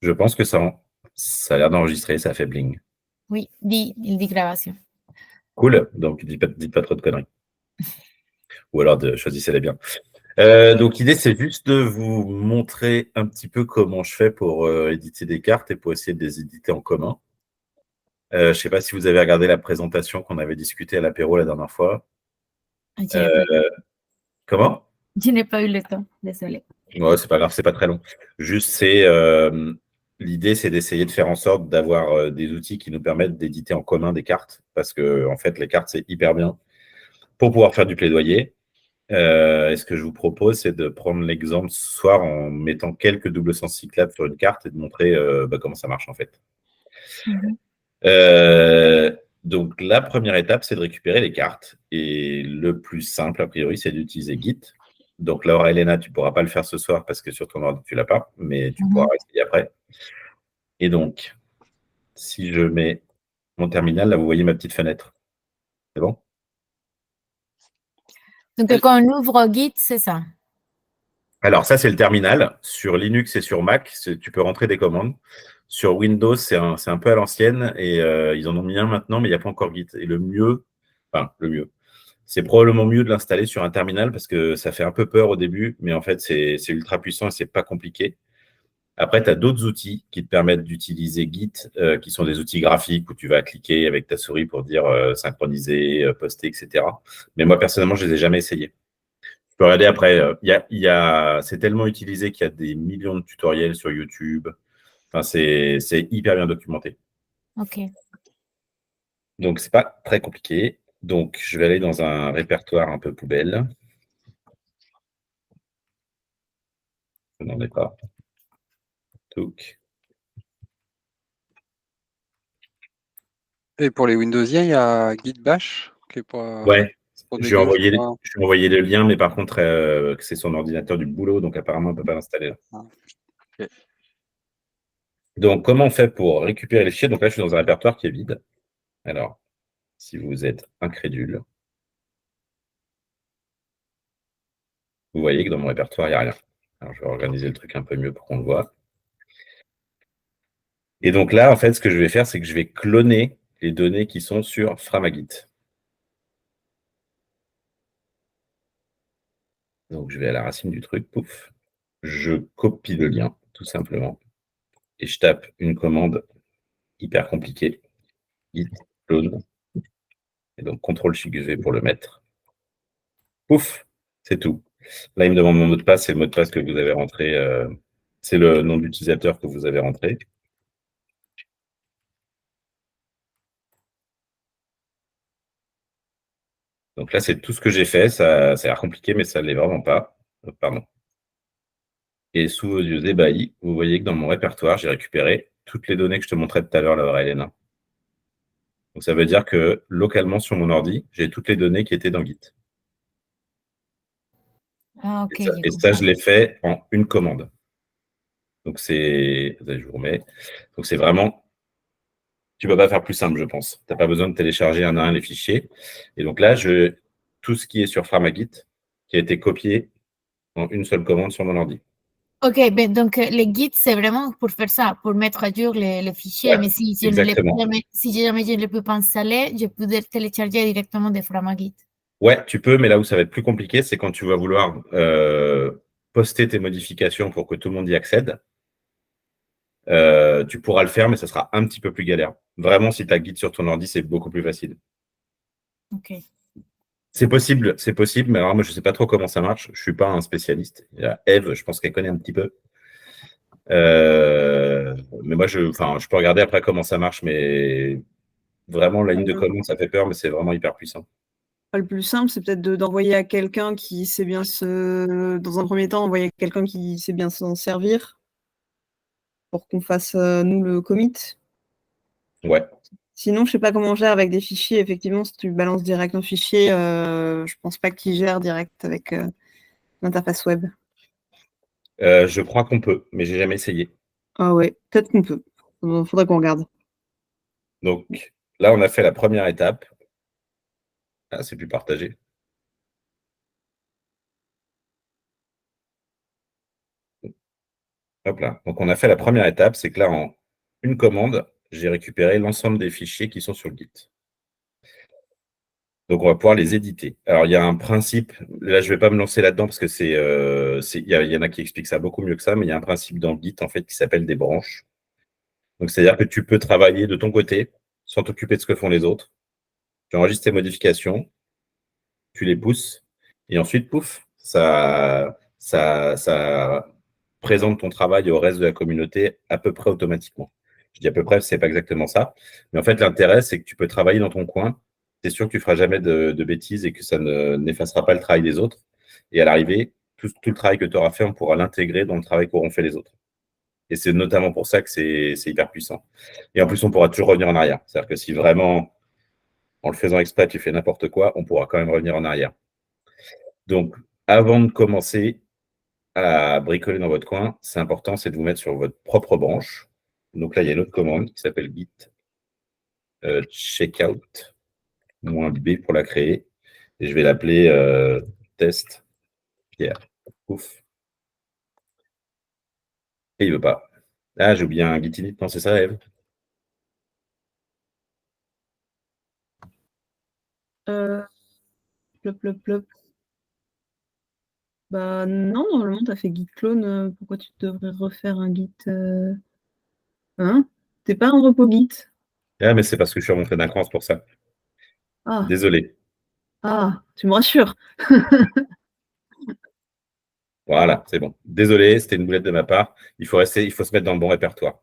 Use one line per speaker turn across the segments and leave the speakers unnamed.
Je pense que ça a l'air d'enregistrer, ça fait bling.
Oui, il dit grabación.
Cool, donc dites pas trop de conneries. Ou alors choisissez-les bien. Donc l'idée, c'est juste de vous montrer un petit peu comment je fais pour éditer des cartes et pour essayer de les éditer en commun. Je ne sais pas si vous avez regardé la présentation qu'on avait discutée à l'apéro la dernière fois. Comment?
Je n'ai pas eu le temps, désolé.
Ouais, c'est pas grave, c'est pas très long. Juste, l'idée, c'est d'essayer de faire en sorte d'avoir des outils qui nous permettent d'éditer en commun des cartes, parce que en fait, les cartes, c'est hyper bien pour pouvoir faire du plaidoyer. Et ce que je vous propose, c'est de prendre l'exemple ce soir en mettant quelques doubles sens cyclables sur une carte et de montrer comment ça marche en fait. Donc la première étape, c'est de récupérer les cartes. Et le plus simple, a priori, c'est d'utiliser Git. Donc Laura Elena, tu ne pourras pas le faire ce soir parce que sur ton ordi, tu ne l'as pas, mais tu pourras essayer après. Et donc, si je mets mon terminal, là, vous voyez ma petite fenêtre. C'est bon?
Donc, quand on ouvre Git, c'est ça.
Alors, ça, c'est le terminal. Sur Linux et sur Mac, tu peux rentrer des commandes. Sur Windows, c'est un peu à l'ancienne et ils en ont mis un maintenant, mais il n'y a pas encore Git. Et le mieux, c'est probablement mieux de l'installer sur un terminal parce que ça fait un peu peur au début, mais en fait, c'est ultra puissant et c'est pas compliqué. Après, tu as d'autres outils qui te permettent d'utiliser Git, qui sont des outils graphiques où tu vas cliquer avec ta souris pour dire synchroniser, poster, etc. Mais moi, personnellement, je ne les ai jamais essayés. Tu peux regarder après. C'est tellement utilisé qu'il y a des millions de tutoriels sur YouTube. Enfin, c'est hyper bien documenté.
OK.
Donc, c'est pas très compliqué. Donc, je vais aller dans un répertoire un peu poubelle. Je n'en ai pas. Touk.
Et pour les Windowsiens, il y a Git Bash qui est pour
Je lui ai
débugger, je crois.
envoyé le lien, mais par contre, c'est son ordinateur du boulot, donc apparemment, on ne peut pas l'installer là.
Okay.
Donc, comment on fait pour récupérer les fichiers? Donc là, je suis dans un répertoire qui est vide. Alors, si vous êtes incrédule, vous voyez que dans mon répertoire, il n'y a rien. Alors, je vais organiser le truc un peu mieux pour qu'on le voit. Et donc là, en fait, ce que je vais faire, c'est que je vais cloner les données qui sont sur Framagit. Donc, je vais à la racine du truc, pouf. Je copie le lien, tout simplement. Et je tape une commande hyper compliquée. Git clone. Et donc, CTRL-SHIFT-V pour le mettre. Pouf, c'est tout. Là, il me demande mon mot de passe. C'est le mot de passe que vous avez rentré. C'est le nom d'utilisateur que vous avez rentré. Donc là, c'est tout ce que j'ai fait. Ça a l'air compliqué, mais ça ne l'est vraiment pas. Pardon. Et sous vos yeux ébahis, vous voyez que dans mon répertoire, j'ai récupéré toutes les données que je te montrais tout à l'heure, Laura Elena. Donc ça veut dire que localement sur mon ordi, j'ai toutes les données qui étaient dans Git.
Ah, OK.
Et ça, je l'ai fait en une commande. Donc c'est. Je vous remets. Donc c'est vraiment. Tu ne peux pas faire plus simple, je pense. Tu n'as pas besoin de télécharger un à un les fichiers. Et donc là, tout ce qui est sur Framagit, qui a été copié en une seule commande sur mon ordi.
OK, ben donc le Git, c'est vraiment pour faire ça, pour mettre à jour les fichiers.
Ouais,
mais si je
exactement.
si jamais je ne le peux pas installer, je peux le télécharger directement de Framagit.
Ouais, tu peux, mais là où ça va être plus compliqué, c'est quand tu vas vouloir poster tes modifications pour que tout le monde y accède. Tu pourras le faire, mais ça sera un petit peu plus galère. Vraiment, si tu as Git sur ton ordi, c'est beaucoup plus facile.
OK.
C'est possible, mais alors moi, je ne sais pas trop comment ça marche. Je ne suis pas un spécialiste. Il y a Eve, je pense qu'elle connaît un petit peu. Mais moi, je peux regarder après comment ça marche, mais vraiment, la ligne de commande, ça fait peur, mais c'est vraiment hyper puissant.
Le plus simple, c'est peut-être d'envoyer à quelqu'un qui sait bien dans un premier temps, envoyer à quelqu'un qui sait bien s'en servir pour qu'on fasse, nous, le commit.
Ouais.
Sinon, je sais pas comment on gère avec des fichiers. Effectivement, si tu balances direct un fichier, je pense pas qu'il gère direct avec l'interface web.
Je crois qu'on peut, mais j'ai jamais essayé.
Ah ouais, peut-être qu'on peut. Faudrait qu'on regarde.
Donc là, on a fait la première étape. Ah, c'est plus partagé. Hop là. Donc, on a fait la première étape, c'est que là, en une commande, j'ai récupéré l'ensemble des fichiers qui sont sur le Git. Donc, on va pouvoir les éditer. Alors, il y a un principe, là, je ne vais pas me lancer là-dedans parce que il y en a qui expliquent ça beaucoup mieux que ça, mais il y a un principe dans Git, en fait, qui s'appelle des branches. Donc, c'est-à-dire que tu peux travailler de ton côté sans t'occuper de ce que font les autres. Tu enregistres tes modifications, tu les pousses, et ensuite, pouf, ça présente ton travail au reste de la communauté à peu près automatiquement. Je dis à peu près, c'est pas exactement ça. Mais en fait, l'intérêt, c'est que tu peux travailler dans ton coin. C'est sûr que tu ne feras jamais de bêtises et que ça n'effacera pas le travail des autres. Et à l'arrivée, tout le travail que tu auras fait, on pourra l'intégrer dans le travail qu'auront fait les autres. Et c'est notamment pour ça que c'est hyper puissant. Et en plus, on pourra toujours revenir en arrière. C'est-à-dire que si vraiment, en le faisant exprès, tu fais n'importe quoi, on pourra quand même revenir en arrière. Donc, avant de commencer à bricoler dans votre coin, c'est important, c'est de vous mettre sur votre propre branche. Donc là, il y a une autre commande qui s'appelle git checkout -b pour la créer. Et je vais l'appeler test Pierre. Ouf. Et il ne veut pas. Ah, j'ai oublié un git init. Non, c'est ça, Eve?
Plop, plop, plop. Bah non, normalement, tu as fait git clone. Pourquoi tu devrais refaire un git Hein? T'es pas en repo git?
Ah, mais c'est parce que je suis remonté d'un cran, c'est pour ça.
Ah,
Désolé.
tu me rassures.
Voilà, c'est bon. Désolé, c'était une boulette de ma part. Il faut se mettre dans le bon répertoire.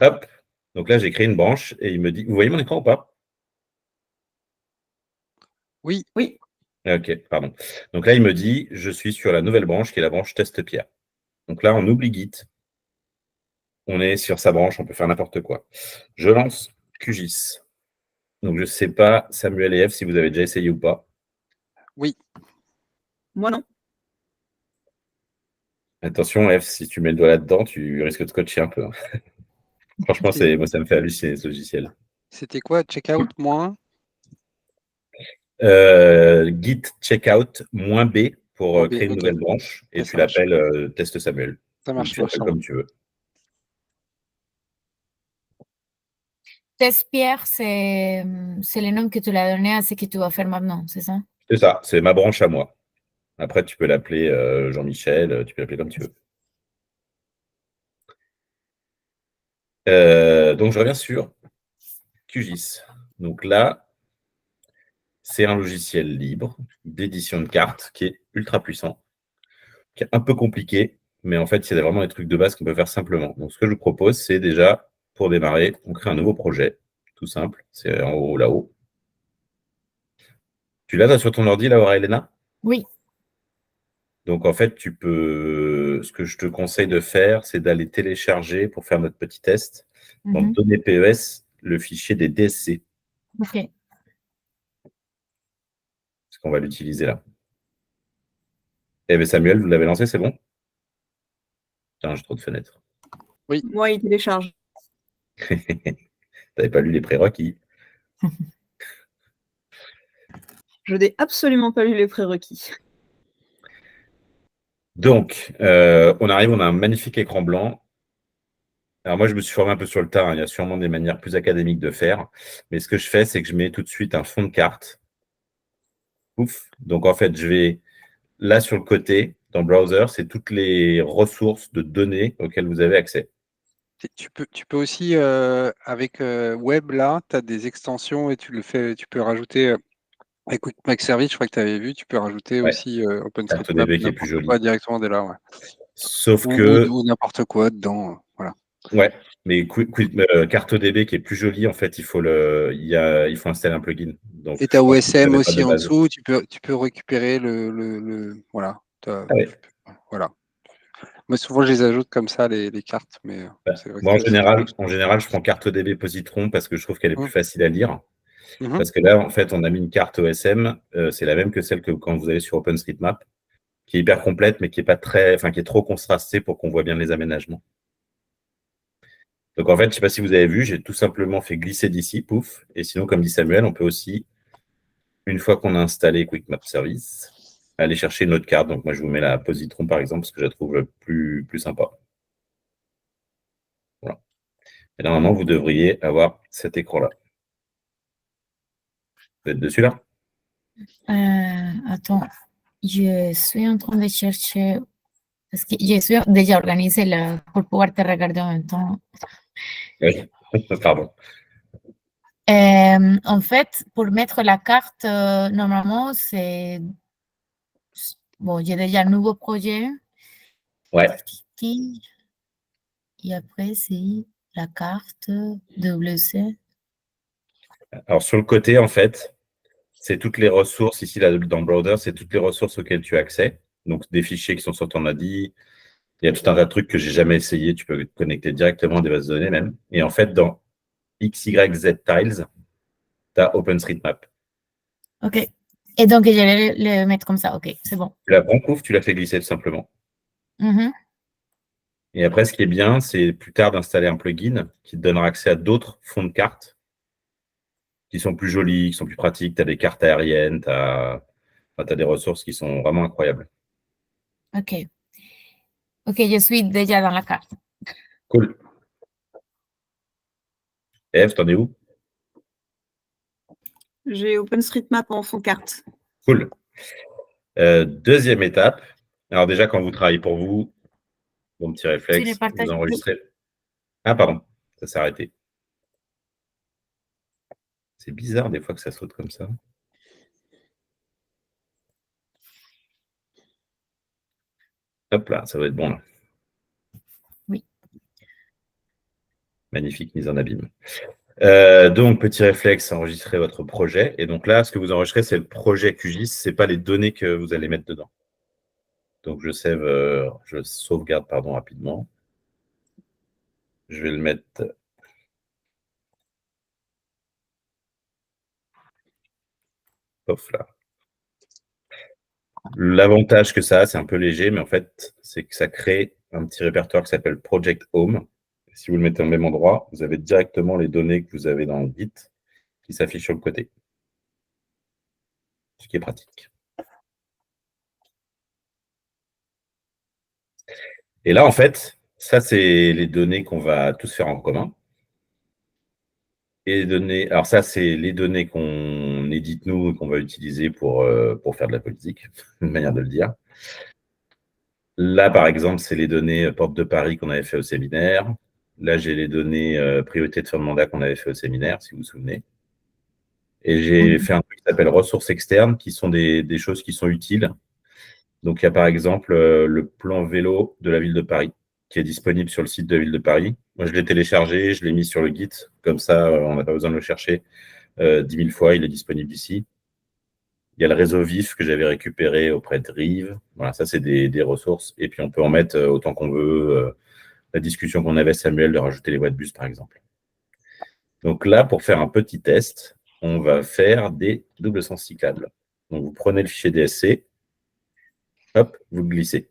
Hop. Donc là, j'ai créé une branche et il me dit, vous voyez mon écran ou pas?
Oui.
Oui.
Ok, pardon. Donc là, il me dit, je suis sur la nouvelle branche qui est la branche test Pierre. Donc là, on oublie Git. On est sur sa branche, on peut faire n'importe quoi. Je lance QGIS. Donc je ne sais pas, Samuel et F, si vous avez déjà essayé ou pas.
Oui.
Moi, non.
Attention, F, si tu mets le doigt là-dedans, tu risques de scotcher un peu. Franchement, moi, ça me fait halluciner ce logiciel.
C'était quoi? Checkout moins?
Git checkout -b pour créer une
ok.
nouvelle branche et
Ouais,
tu
ça marche.
l'appelles test Samuel.
Ça
Ou
marche,
tu l'appelles comme tu veux.
Test Pierre, c'est le nom que tu l'as donné à ce que tu vas faire maintenant, c'est ça?
C'est ça, c'est ma branche à moi. Après, tu peux l'appeler Jean-Michel, tu peux l'appeler comme tu veux. Donc, je reviens sur QGIS. Donc là, c'est un logiciel libre d'édition de cartes qui est ultra puissant, qui est un peu compliqué, mais en fait, il y a vraiment des trucs de base qu'on peut faire simplement. Donc, ce que je vous propose, c'est déjà, pour démarrer, on crée un nouveau projet, tout simple. C'est en haut, là-haut. Tu l'as sur ton ordi, là, Elena?
Oui.
Donc, en fait, ce que je te conseille de faire, c'est d'aller télécharger, pour faire notre petit test, dans données PES, le fichier des DSC.
Ok.
Parce qu'on va l'utiliser là. Eh bien, Samuel, vous l'avez lancé, c'est bon? Putain, j'ai trop de fenêtres.
Oui.
Moi, il télécharge.
T'avais pas lu les prérequis.
Je n'ai absolument pas lu les prérequis.
Donc, on arrive, on a un magnifique écran blanc. Alors moi, je me suis formé un peu sur le tas, hein. Il y a sûrement des manières plus académiques de faire. Mais ce que je fais, c'est que je mets tout de suite un fond de carte. Ouf. Donc, en fait, je vais là sur le côté, dans le browser, c'est toutes les ressources de données auxquelles vous avez accès.
Tu peux aussi, avec Web, là, tu as des extensions et tu peux rajouter, avec QuickMake Service, je crois que tu avais vu, tu peux rajouter aussi OpenStreetMap,
CartoDB qui est plus
n'importe
joli.
quoi directement dès là. Ouais.
Sauf que.
Ou n'importe quoi dedans. Voilà.
Ouais, mais CartoDB qui est plus joli, en fait, il faut installer un plugin. Donc,
Et tu as OSM aussi
de
en
base.
dessous, tu peux récupérer voilà. Voilà. Moi, souvent, je les ajoute comme ça, les cartes, mais c'est vrai que
Moi,
c'est
en général, je prends CartoDB Positron parce que je trouve qu'elle est plus facile à lire.
Mhm.
Parce que là, en fait, on a mis une carte OSM, c'est la même que celle que quand vous allez sur OpenStreetMap, qui est hyper complète, mais qui est trop contrastée pour qu'on voit bien les aménagements. Donc, en fait, je ne sais pas si vous avez vu, j'ai tout simplement fait glisser d'ici, pouf. Et sinon, comme dit Samuel, on peut aussi, une fois qu'on a installé QuickMap Service, aller chercher une autre carte. Donc, moi, je vous mets la Positron, par exemple, parce que je la trouve plus sympa. Et normalement, vous devriez avoir cet écran-là. Vous êtes dessus là?
Attends, je suis en train de chercher, parce que je suis déjà organisé là pour pouvoir te regarder en même temps.
Oui, pardon.
En fait, pour mettre la carte, normalement, c'est... Bon, j'ai déjà un nouveau projet.
Ouais.
Et après, c'est la carte WC.
Alors, sur le côté, en fait, c'est toutes les ressources. Ici, là, dans Browser, c'est toutes les ressources auxquelles tu as accès. Donc, des fichiers qui sont sur ton ADI. Il y a tout un tas de trucs que j'ai jamais essayé. Tu peux te connecter directement à des bases de données même. Et en fait, dans XYZ Tiles, tu as OpenStreetMap.
OK. Et donc, je vais le mettre comme ça. OK, c'est bon.
Tu la prends, pouf, tu la fais glisser tout simplement. Et après, ce qui est bien, c'est plus tard d'installer un plugin qui te donnera accès à d'autres fonds de cartes qui sont plus jolis, qui sont plus pratiques. Tu as des cartes aériennes, tu as des ressources qui sont vraiment incroyables.
OK. OK, je suis déjà dans la carte.
Cool. Eve, t'en es où?
J'ai OpenStreetMap en fond carte.
Cool. Deuxième étape. Alors déjà, quand vous travaillez pour vous, bon petit réflexe, vous enregistrez. Ah, pardon, ça s'est arrêté. C'est bizarre des fois que ça saute comme ça. Hop là, ça doit être bon là.
Oui.
Magnifique mise en abîme. Donc, petit réflexe, enregistrer votre projet. Et donc là, ce que vous enregistrez, c'est le projet QGIS, ce n'est pas les données que vous allez mettre dedans. Donc, je sauvegarde rapidement. Je vais le mettre. Pof là. L'avantage que ça a, c'est un peu léger, mais en fait, c'est que ça crée un petit répertoire qui s'appelle Project Home. Si vous le mettez au même endroit, vous avez directement les données que vous avez dans le Git qui s'affichent sur le côté. Ce qui est pratique. Et là, en fait, ça, c'est les données qu'on va tous faire en commun. Et les données, alors ça, c'est les données qu'on édite nous et qu'on va utiliser pour faire de la politique, une manière de le dire. Là, par exemple, c'est les données Porte de Paris qu'on avait fait au séminaire. Là, j'ai les données priorité de fin de mandat qu'on avait fait au séminaire, si vous vous souvenez. Et j'ai fait un truc qui s'appelle ressources externes, qui sont des choses qui sont utiles. Donc, il y a par exemple le plan vélo de la ville de Paris, qui est disponible sur le site de la ville de Paris. Moi, je l'ai téléchargé, je l'ai mis sur le Git. Comme ça, on n'a pas besoin de le chercher 10 000 fois, il est disponible ici. Il y a le réseau vif que j'avais récupéré auprès de Rive. Voilà, ça, c'est des ressources. Et puis, on peut en mettre autant qu'on veut. La discussion qu'on avait, Samuel, de rajouter les voies de bus, par exemple. Donc là, pour faire un petit test, on va faire des doubles sens cyclables. Donc, vous prenez le fichier DSC, hop, vous le glissez.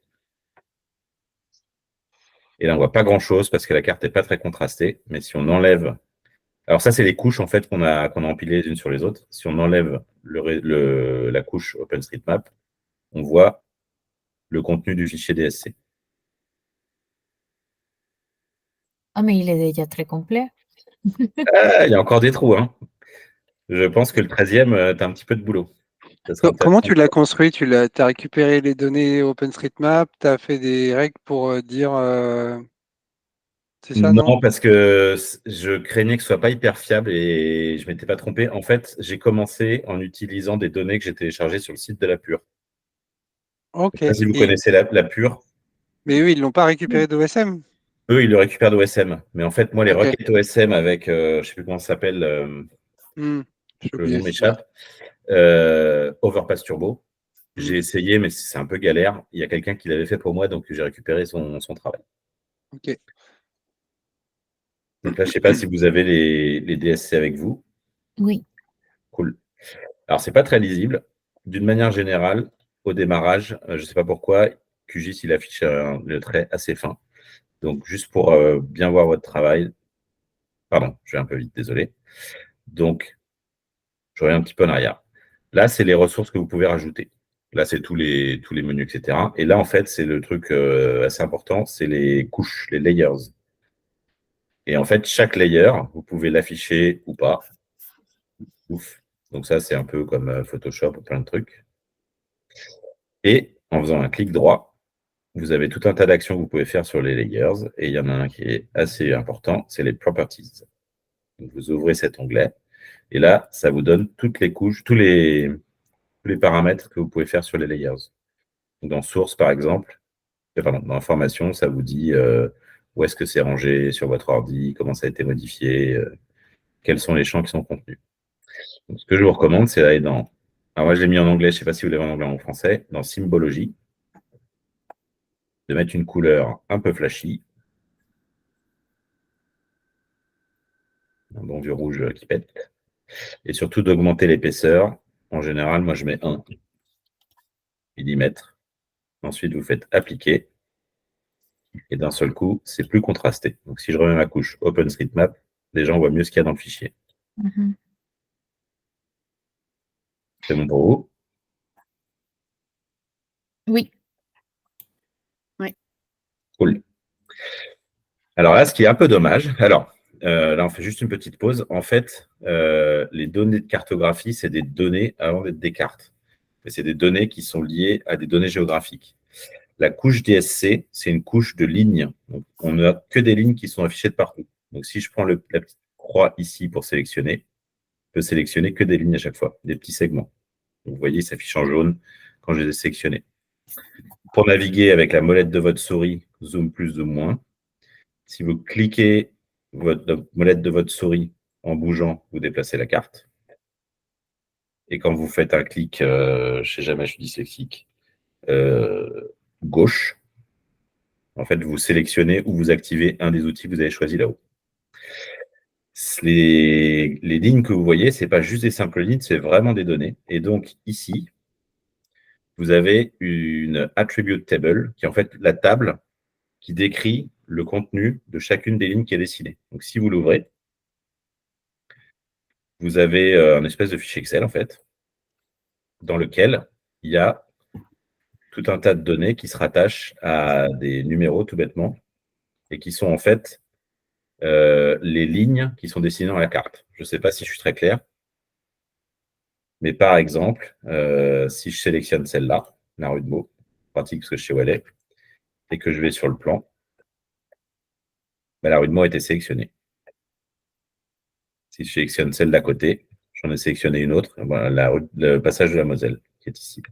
Et là, on ne voit pas grand-chose parce que la carte n'est pas très contrastée. Mais si on enlève... Alors ça, c'est les couches en fait qu'on a empilées les unes sur les autres. Si on enlève la couche OpenStreetMap, on voit le contenu du fichier DSC.
Ah, mais il est déjà très complet.
Ah, il y a encore des trous. Hein. Je pense que le 13e, tu as un petit peu de boulot.
Comment tu l'as construit? Tu as récupéré les données OpenStreetMap, tu as fait des règles pour dire... C'est ça, non?
Non, parce que je craignais que ce soit pas hyper fiable et je m'étais pas trompé. En fait, j'ai commencé en utilisant des données que j'ai téléchargées sur le site de la Pure.
Ok.
Je sais pas si vous connaissez la Pure.
Mais eux, ils ne l'ont pas récupéré d'OSM?
Eux, ils le récupèrent d'OSM. Mais en fait, moi, les
Ok.
requêtes OSM avec, je ne sais plus comment ça s'appelle,
J'ai
le
oublié
nom
ce
m'échappe, Overpass Turbo. J'ai essayé, mais c'est un peu galère. Il y a quelqu'un qui l'avait fait pour moi, donc j'ai récupéré son travail.
Ok.
Donc là, je ne sais pas si vous avez les DSC avec vous.
Oui.
Cool. Alors, ce n'est pas très lisible. D'une manière générale, au démarrage, je ne sais pas pourquoi, QGIS, il affiche le trait assez fin. Donc, juste pour bien voir votre travail. Pardon, je vais un peu vite, désolé. Donc, je reviens un petit peu en arrière. Là, c'est les ressources que vous pouvez rajouter. Là, c'est tous les menus, etc. Et là, en fait, c'est le truc assez important, c'est les couches, les layers. Et en fait, chaque layer, vous pouvez l'afficher ou pas. Ouf. Donc ça, c'est un peu comme Photoshop ou plein de trucs. Et en faisant un clic droit, vous avez tout un tas d'actions que vous pouvez faire sur les layers. Et il y en a un qui est assez important, c'est les properties. Donc, vous ouvrez cet onglet. Et là, ça vous donne toutes les couches, tous les paramètres que vous pouvez faire sur les layers. Donc, dans Source, par exemple, dans Information, ça vous dit où est-ce que c'est rangé sur votre ordi, comment ça a été modifié, quels sont les champs qui sont contenus. Donc, ce que je vous recommande, c'est d'aller dans... Alors moi, je l'ai mis en anglais, je ne sais pas si vous l'avez en anglais ou en français, dans Symbology, de mettre une couleur un peu flashy, un bon vieux rouge qui pète, et surtout d'augmenter l'épaisseur. En général, moi, je mets 1 mm. Ensuite, vous faites appliquer. Et d'un seul coup, c'est plus contrasté. Donc, si je remets ma couche OpenStreetMap, les gens voient mieux ce qu'il y a dans le fichier. C'est bon pour vous?
Oui.
Cool. Alors là, ce qui est un peu dommage, alors là, on fait juste une petite pause. En fait, les données de cartographie, c'est des données avant d'être des cartes. Mais c'est des données qui sont liées à des données géographiques. La couche DSC, c'est une couche de lignes. Donc, on n'a que des lignes qui sont affichées de partout. Donc, si je prends la petite croix ici pour sélectionner, je peux sélectionner que des lignes à chaque fois, des petits segments. Donc, vous voyez, il s'affiche en jaune quand je les ai sélectionnés. Pour naviguer avec la molette de votre souris, zoom plus, zoom moins, si vous cliquez votre molette de votre souris en bougeant, vous déplacez la carte. Et quand vous faites un clic, je ne sais jamais, je suis dyslexique, gauche, en fait, vous sélectionnez ou vous activez un des outils que vous avez choisi là-haut. Les lignes que vous voyez, ce n'est pas juste des simples lignes, c'est vraiment des données. Et donc, ici, vous avez une attribute table, qui est en fait la table qui décrit le contenu de chacune des lignes qui est dessinée. Donc, si vous l'ouvrez, vous avez un espèce de fichier Excel, en fait, dans lequel il y a tout un tas de données qui se rattachent à des numéros, tout bêtement, et qui sont en fait les lignes qui sont dessinées dans la carte. Je ne sais pas si je suis très clair, mais par exemple, si je sélectionne celle-là, la rue de Meaux, pratique parce que je sais où elle est, et que je vais sur le plan, la rue de Meaux a été sélectionnée. Si je sélectionne celle d'à côté, j'en ai sélectionné une autre, voilà, le passage de la Moselle, qui est ici.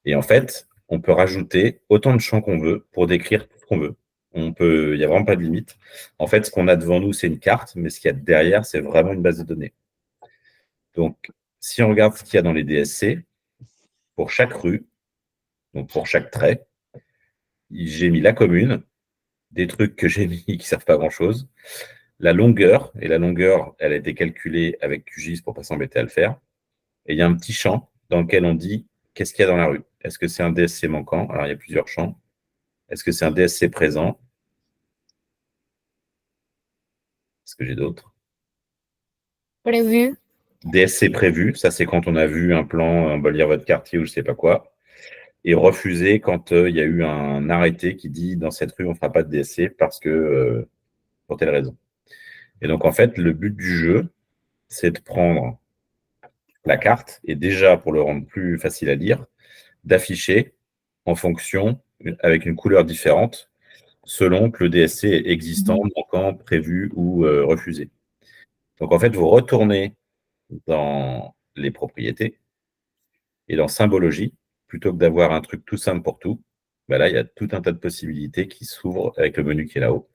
Et en fait, on peut rajouter autant de champs qu'on veut pour décrire tout ce qu'on veut. Il n'y a vraiment pas de limite. En fait, ce qu'on a devant nous, c'est une carte, mais ce qu'il y a derrière, c'est vraiment une base de données. Donc, si on regarde ce qu'il y a dans les DSC, pour chaque rue, donc pour chaque trait, j'ai mis la commune, des trucs que j'ai mis qui ne servent pas à grand-chose, la longueur, et la longueur, elle a été calculée avec QGIS pour ne pas s'embêter à le faire. Et il y a un petit champ dans lequel on dit qu'est-ce qu'il y a dans la rue. Est-ce que c'est un DSC manquant? Alors, il y a plusieurs champs. Est-ce que c'est un DSC présent? Est-ce que j'ai d'autres?
Prévu.
DSC prévu, ça c'est quand on a vu un plan, on va lire votre quartier ou je ne sais pas quoi. Et refusé quand il y a eu un arrêté qui dit dans cette rue, on ne fera pas de DSC parce que pour telle raison. Et donc en fait, le but du jeu, c'est de prendre la carte et déjà pour le rendre plus facile à lire, d'afficher en fonction, avec une couleur différente, selon que le DSC est existant, manquant, prévu ou refusé. Donc en fait, vous retournez dans les propriétés et dans symbologie, plutôt que d'avoir un truc tout simple pour tout, là, il y a tout un tas de possibilités qui s'ouvrent avec le menu qui est là-haut.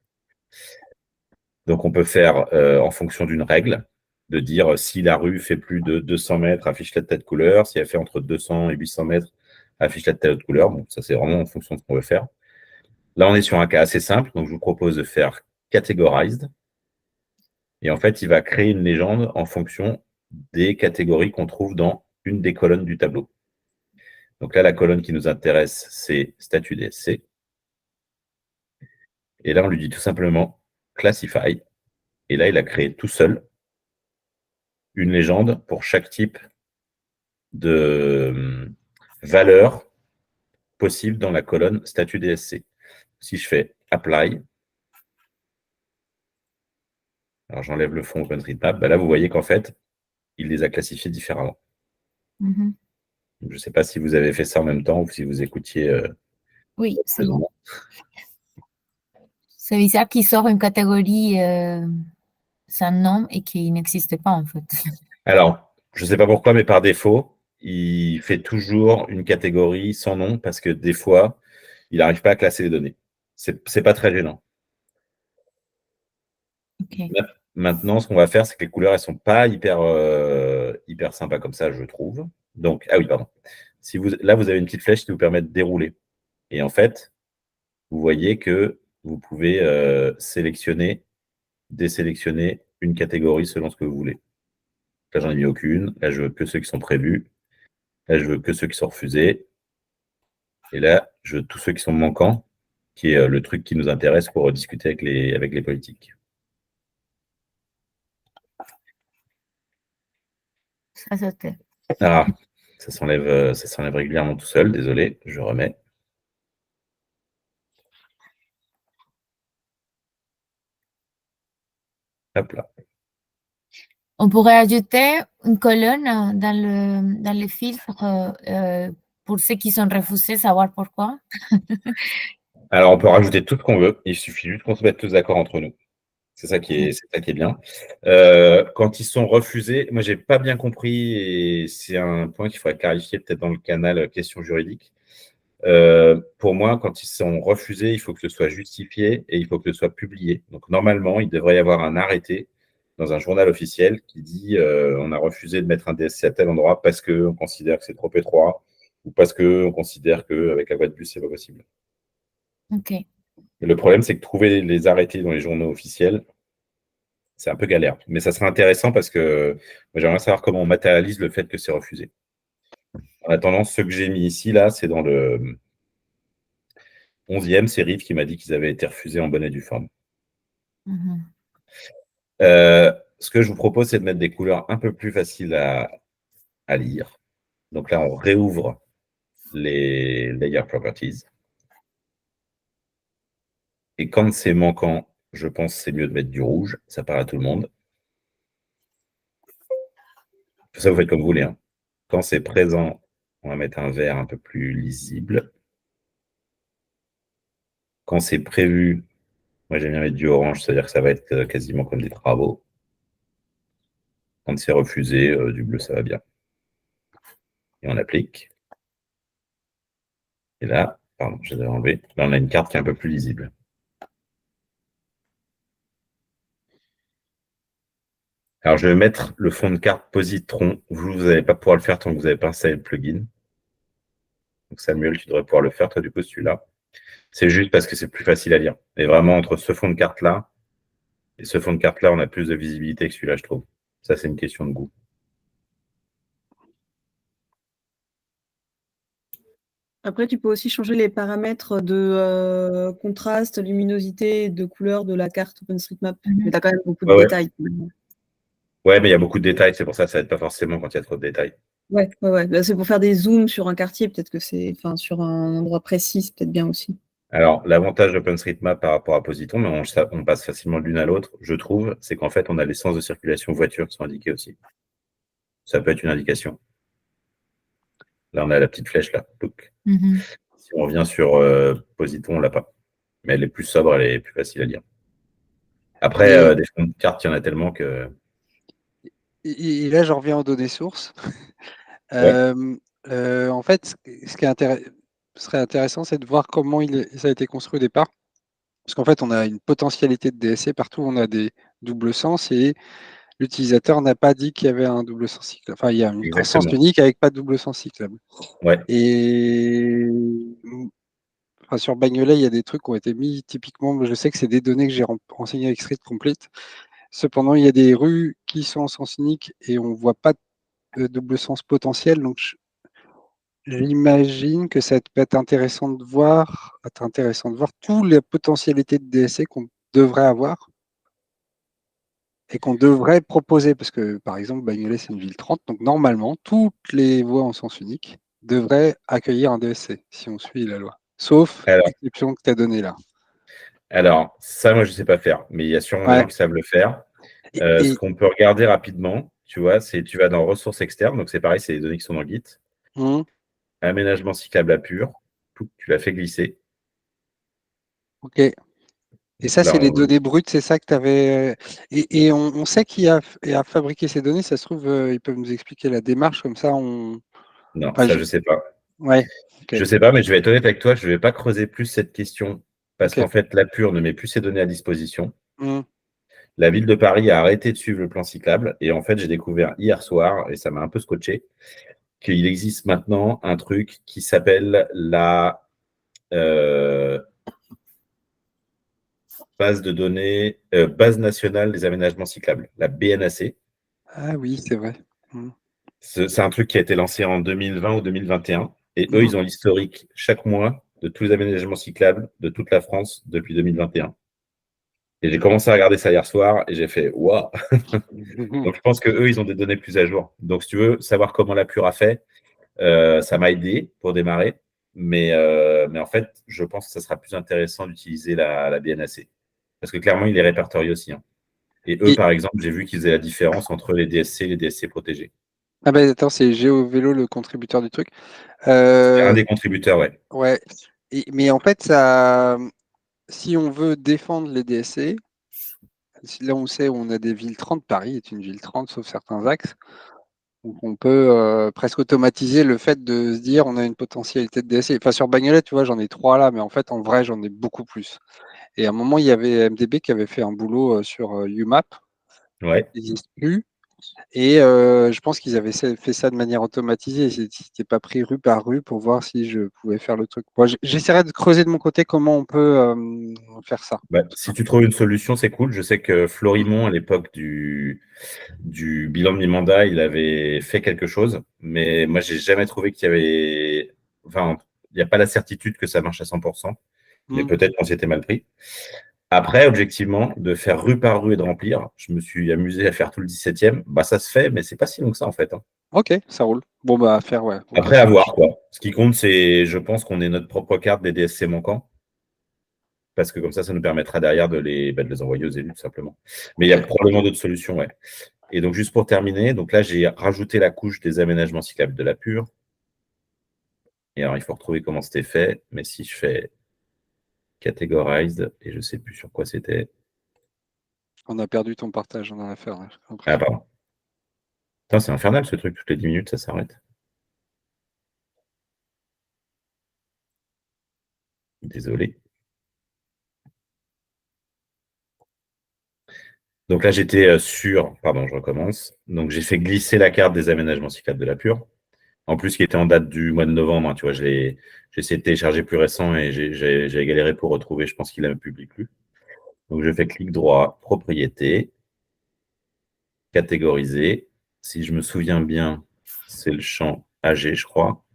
Donc on peut faire en fonction d'une règle, de dire si la rue fait plus de 200 mètres, affiche-la de telle couleur, si elle fait entre 200 et 800 mètres, affiche-la de telle autre couleur. Bon, ça c'est vraiment en fonction de ce qu'on veut faire. Là, on est sur un cas assez simple, donc je vous propose de faire categorized. Et en fait, il va créer une légende en fonction des catégories qu'on trouve dans une des colonnes du tableau. Donc là, la colonne qui nous intéresse, c'est statut DSC. Et là, on lui dit tout simplement classify. Et là, il a créé tout seul une légende pour chaque type de valeur possible dans la colonne statut DSC. Si je fais apply, Alors, j'enlève le fond OpenStreetMap. Là, vous voyez qu'en fait, il les a classifiés différemment.
Mhm.
Je ne sais pas si vous avez fait ça en même temps ou si vous écoutiez.
Oui, c'est bon. C'est bizarre qu'il sort une catégorie sans nom et qui n'existe pas en fait.
Alors, je ne sais pas pourquoi, mais par défaut, il fait toujours une catégorie sans nom parce que des fois, il n'arrive pas à classer les données. C'est pas très gênant.
Ok.
Maintenant, ce qu'on va faire, c'est que les couleurs, elles sont pas hyper sympas comme ça, je trouve. Donc, ah oui, pardon. Là, vous avez une petite flèche qui vous permet de dérouler. Et en fait, vous voyez que vous pouvez sélectionner, désélectionner une catégorie selon ce que vous voulez. Là, j'en ai mis aucune. Là, je veux que ceux qui sont prévus. Là, je veux que ceux qui sont refusés. Et là, je veux tous ceux qui sont manquants, qui est le truc qui nous intéresse pour discuter avec les politiques.
Ça sautait.
Ah, ça s'enlève régulièrement tout seul. Désolé, je remets. Hop là.
On pourrait ajouter une colonne dans le filtre pour ceux qui sont refusés, savoir pourquoi.
Alors, on peut rajouter tout ce qu'on veut. Il suffit juste qu'on se mette tous d'accord entre nous. C'est ça qui est bien. Quand ils sont refusés, moi, j'ai pas bien compris et c'est un point qu'il faudrait clarifier peut-être dans le canal questions juridiques. Pour moi, quand ils sont refusés, il faut que ce soit justifié et il faut que ce soit publié. Donc, normalement, il devrait y avoir un arrêté dans un journal officiel qui dit on a refusé de mettre un DSC à tel endroit parce qu'on considère que c'est trop étroit ou parce qu'on considère qu'avec la voie de bus, c'est pas possible.
Ok.
Mais le problème, c'est que trouver les arrêtés dans les journaux officiels, c'est un peu galère. Mais ça serait intéressant parce que moi, j'aimerais savoir comment on matérialise le fait que c'est refusé. En attendant, ceux que j'ai mis ici, là, c'est dans le 11e, c'est Rive qui m'a dit qu'ils avaient été refusés en bonne et due forme.
Mhm.
Ce que je vous propose, c'est de mettre des couleurs un peu plus faciles à lire. Donc là, on réouvre les layer properties. Et quand c'est manquant, je pense que c'est mieux de mettre du rouge. Ça parle à tout le monde. Ça, vous faites comme vous voulez. Hein. Quand c'est présent, on va mettre un vert un peu plus lisible. Quand c'est prévu, moi j'aime bien mettre du orange, c'est-à-dire que ça va être quasiment comme des travaux. Quand c'est refusé, du bleu, ça va bien. Et on applique. Et là, pardon, je l'ai enlevé. Là, on a une carte qui est un peu plus lisible. Alors, je vais mettre le fond de carte Positron. Vous n'allez pas pouvoir le faire tant que vous n'avez pas installé le plugin. Donc, Samuel, tu devrais pouvoir le faire, toi, du coup, celui-là. C'est juste parce que c'est plus facile à lire. Et vraiment, entre ce fond de carte-là et ce fond de carte-là, on a plus de visibilité que celui-là, je trouve. Ça, c'est une question de goût.
Après, tu peux aussi changer les paramètres de contraste, luminosité et de couleur de la carte OpenStreetMap. Mais tu as quand même beaucoup de détails.
Ouais, mais il y a beaucoup de détails, c'est pour ça que ça n'aide pas forcément quand il y a trop de détails.
Ouais. Là, c'est pour faire des zooms sur un quartier, peut-être que c'est, enfin, sur un endroit précis, c'est peut-être bien aussi.
Alors, l'avantage d'OpenStreetMap par rapport à Positron, mais on passe facilement de l'une à l'autre, je trouve, c'est qu'en fait, on a les sens de circulation voiture qui sont indiqués aussi. Ça peut être une indication. Là, on a la petite flèche là. Si on revient sur Positron, on l'a pas. Mais elle est plus sobre, elle est plus facile à lire. Après, des fonds de carte, il y en a tellement que.
Et là, j'en reviens aux données sources.
Ouais.
En fait, ce qui serait intéressant, c'est de voir comment ça a été construit au départ. Parce qu'en fait, on a une potentialité de DSC partout, on a des doubles sens et l'utilisateur n'a pas dit qu'il y avait un double sens cyclable. Enfin, il y a un sens unique avec pas de double sens cyclable.
Ouais.
Et enfin, sur Bagnolet, il y a des trucs qui ont été mis typiquement. Je sais que c'est des données que j'ai renseignées avec Street Complete. Cependant, il y a des rues qui sont en sens unique et on ne voit pas de double sens potentiel. Donc, j'imagine que ça peut être intéressant de voir toutes les potentialités de DSC qu'on devrait avoir et qu'on devrait proposer. Parce que, par exemple, Bagnolet, c'est une ville 30. Donc, normalement, toutes les voies en sens unique devraient accueillir un DSC si on suit la loi. Sauf l'exception que tu as donnée là.
Alors, ça, moi, je ne sais pas faire. Mais il y a sûrement des gens qui savent le faire. Ce qu'on peut regarder rapidement, tu vois, c'est tu vas dans ressources externes, donc c'est pareil, c'est les données qui sont dans Git. Aménagement cyclable à pur, tu l'as fait glisser.
Ok. Et ça,
Là,
c'est les données brutes, c'est ça que tu avais. Et on sait qui a fabriqué ces données, ça se trouve, ils peuvent nous expliquer la démarche, comme ça on.
Non,
Enfin,
ça, je sais pas.
Ouais. ok.
Je sais pas, mais je vais être honnête avec toi, je vais pas creuser plus cette question parce
Ok.
qu'en fait, la pure ne met plus ses données à disposition.
Hmm.
La ville de Paris a arrêté de suivre le plan cyclable et en fait, j'ai découvert hier soir, et ça m'a un peu scotché, qu'il existe maintenant un truc qui s'appelle la base de données, base nationale des aménagements cyclables, la BNAC.
Ah oui, c'est vrai. Hmm.
C'est un truc qui a été lancé en 2020 ou 2021 et eux,
Mhm.
ils ont l'historique chaque mois de tous les aménagements cyclables de toute la France depuis 2021. Et j'ai commencé à regarder ça hier soir et j'ai fait waouh. Donc je pense que eux, ils ont des données plus à jour. Donc si tu veux savoir comment la Pure a fait, ça m'a aidé pour démarrer. Mais en fait, je pense que ça sera plus intéressant d'utiliser la BNAC. Parce que clairement, il est répertorié aussi. Hein. Et eux,
Et-
par exemple, j'ai vu qu'ils faisaient la différence entre les DSC et les DSC protégés.
Ah ben attends, c'est GeoVélo le contributeur du truc.
C'est un des contributeurs, ouais.
Ouais. Mais en fait, ça, si on veut défendre les DSC, là on sait où on a des villes 30, Paris est une ville 30 sauf certains axes, donc on peut presque automatiser le fait de se dire on a une potentialité de DSC. Enfin sur Bagnolet, tu vois, j'en ai 3 là, mais en fait en vrai j'en ai beaucoup plus. Et à un moment, il y avait MDB qui avait fait un boulot sur UMAP,
Ouais.
qui n'existe plus. Et je pense qu'ils avaient fait ça de manière automatisée. C'était pas pris rue par rue pour voir si je pouvais faire le truc. Moi, j'essaierai de creuser de mon côté comment on peut faire ça.
Bah, si tu trouves une solution, c'est cool. Je sais que Florimond, à l'époque du bilan de mi-mandat, il avait fait quelque chose, mais moi, j'ai jamais trouvé qu'il y avait. Enfin, il n'y a pas la certitude que ça marche à 100%, mais peut-être qu'on s'était mal pris. Après, objectivement, de faire rue par rue et de remplir, je me suis amusé à faire tout le 17e. Bah, ça se fait, mais c'est pas si long que ça, en fait. Hein.
Ok, ça roule. Bon, bah, à faire, ouais. Ok,
Après,
ça
à
marche.
voir, quoi. Ce qui compte, c'est, je pense qu'on ait notre propre carte des DSC manquants. Parce que comme ça nous permettra derrière de les envoyer aux élus, tout simplement. Mais il y a
Ok.
probablement d'autres solutions, ouais. Et donc, juste pour terminer, donc là, j'ai rajouté la couche des aménagements cyclables de la pure. Et alors, il faut retrouver comment c'était fait. Mais si je fais categorized, et je ne sais plus sur quoi c'était.
On a perdu ton partage, on en a fait.
Ah, pardon. Putain, c'est infernal ce truc. Toutes les 10 minutes, ça s'arrête. Désolé. Donc là, j'étais sur. Pardon, je recommence. Donc, j'ai fait glisser la carte des aménagements cyclables de la pure. En plus, qui était en date du mois de novembre. Hein, tu vois, j'ai essayé de télécharger plus récent et j'ai galéré pour retrouver. Je pense qu'il ne publie plus. Donc, je fais clic droit, propriété, catégoriser. Si je me souviens bien, c'est le champ AG, je crois.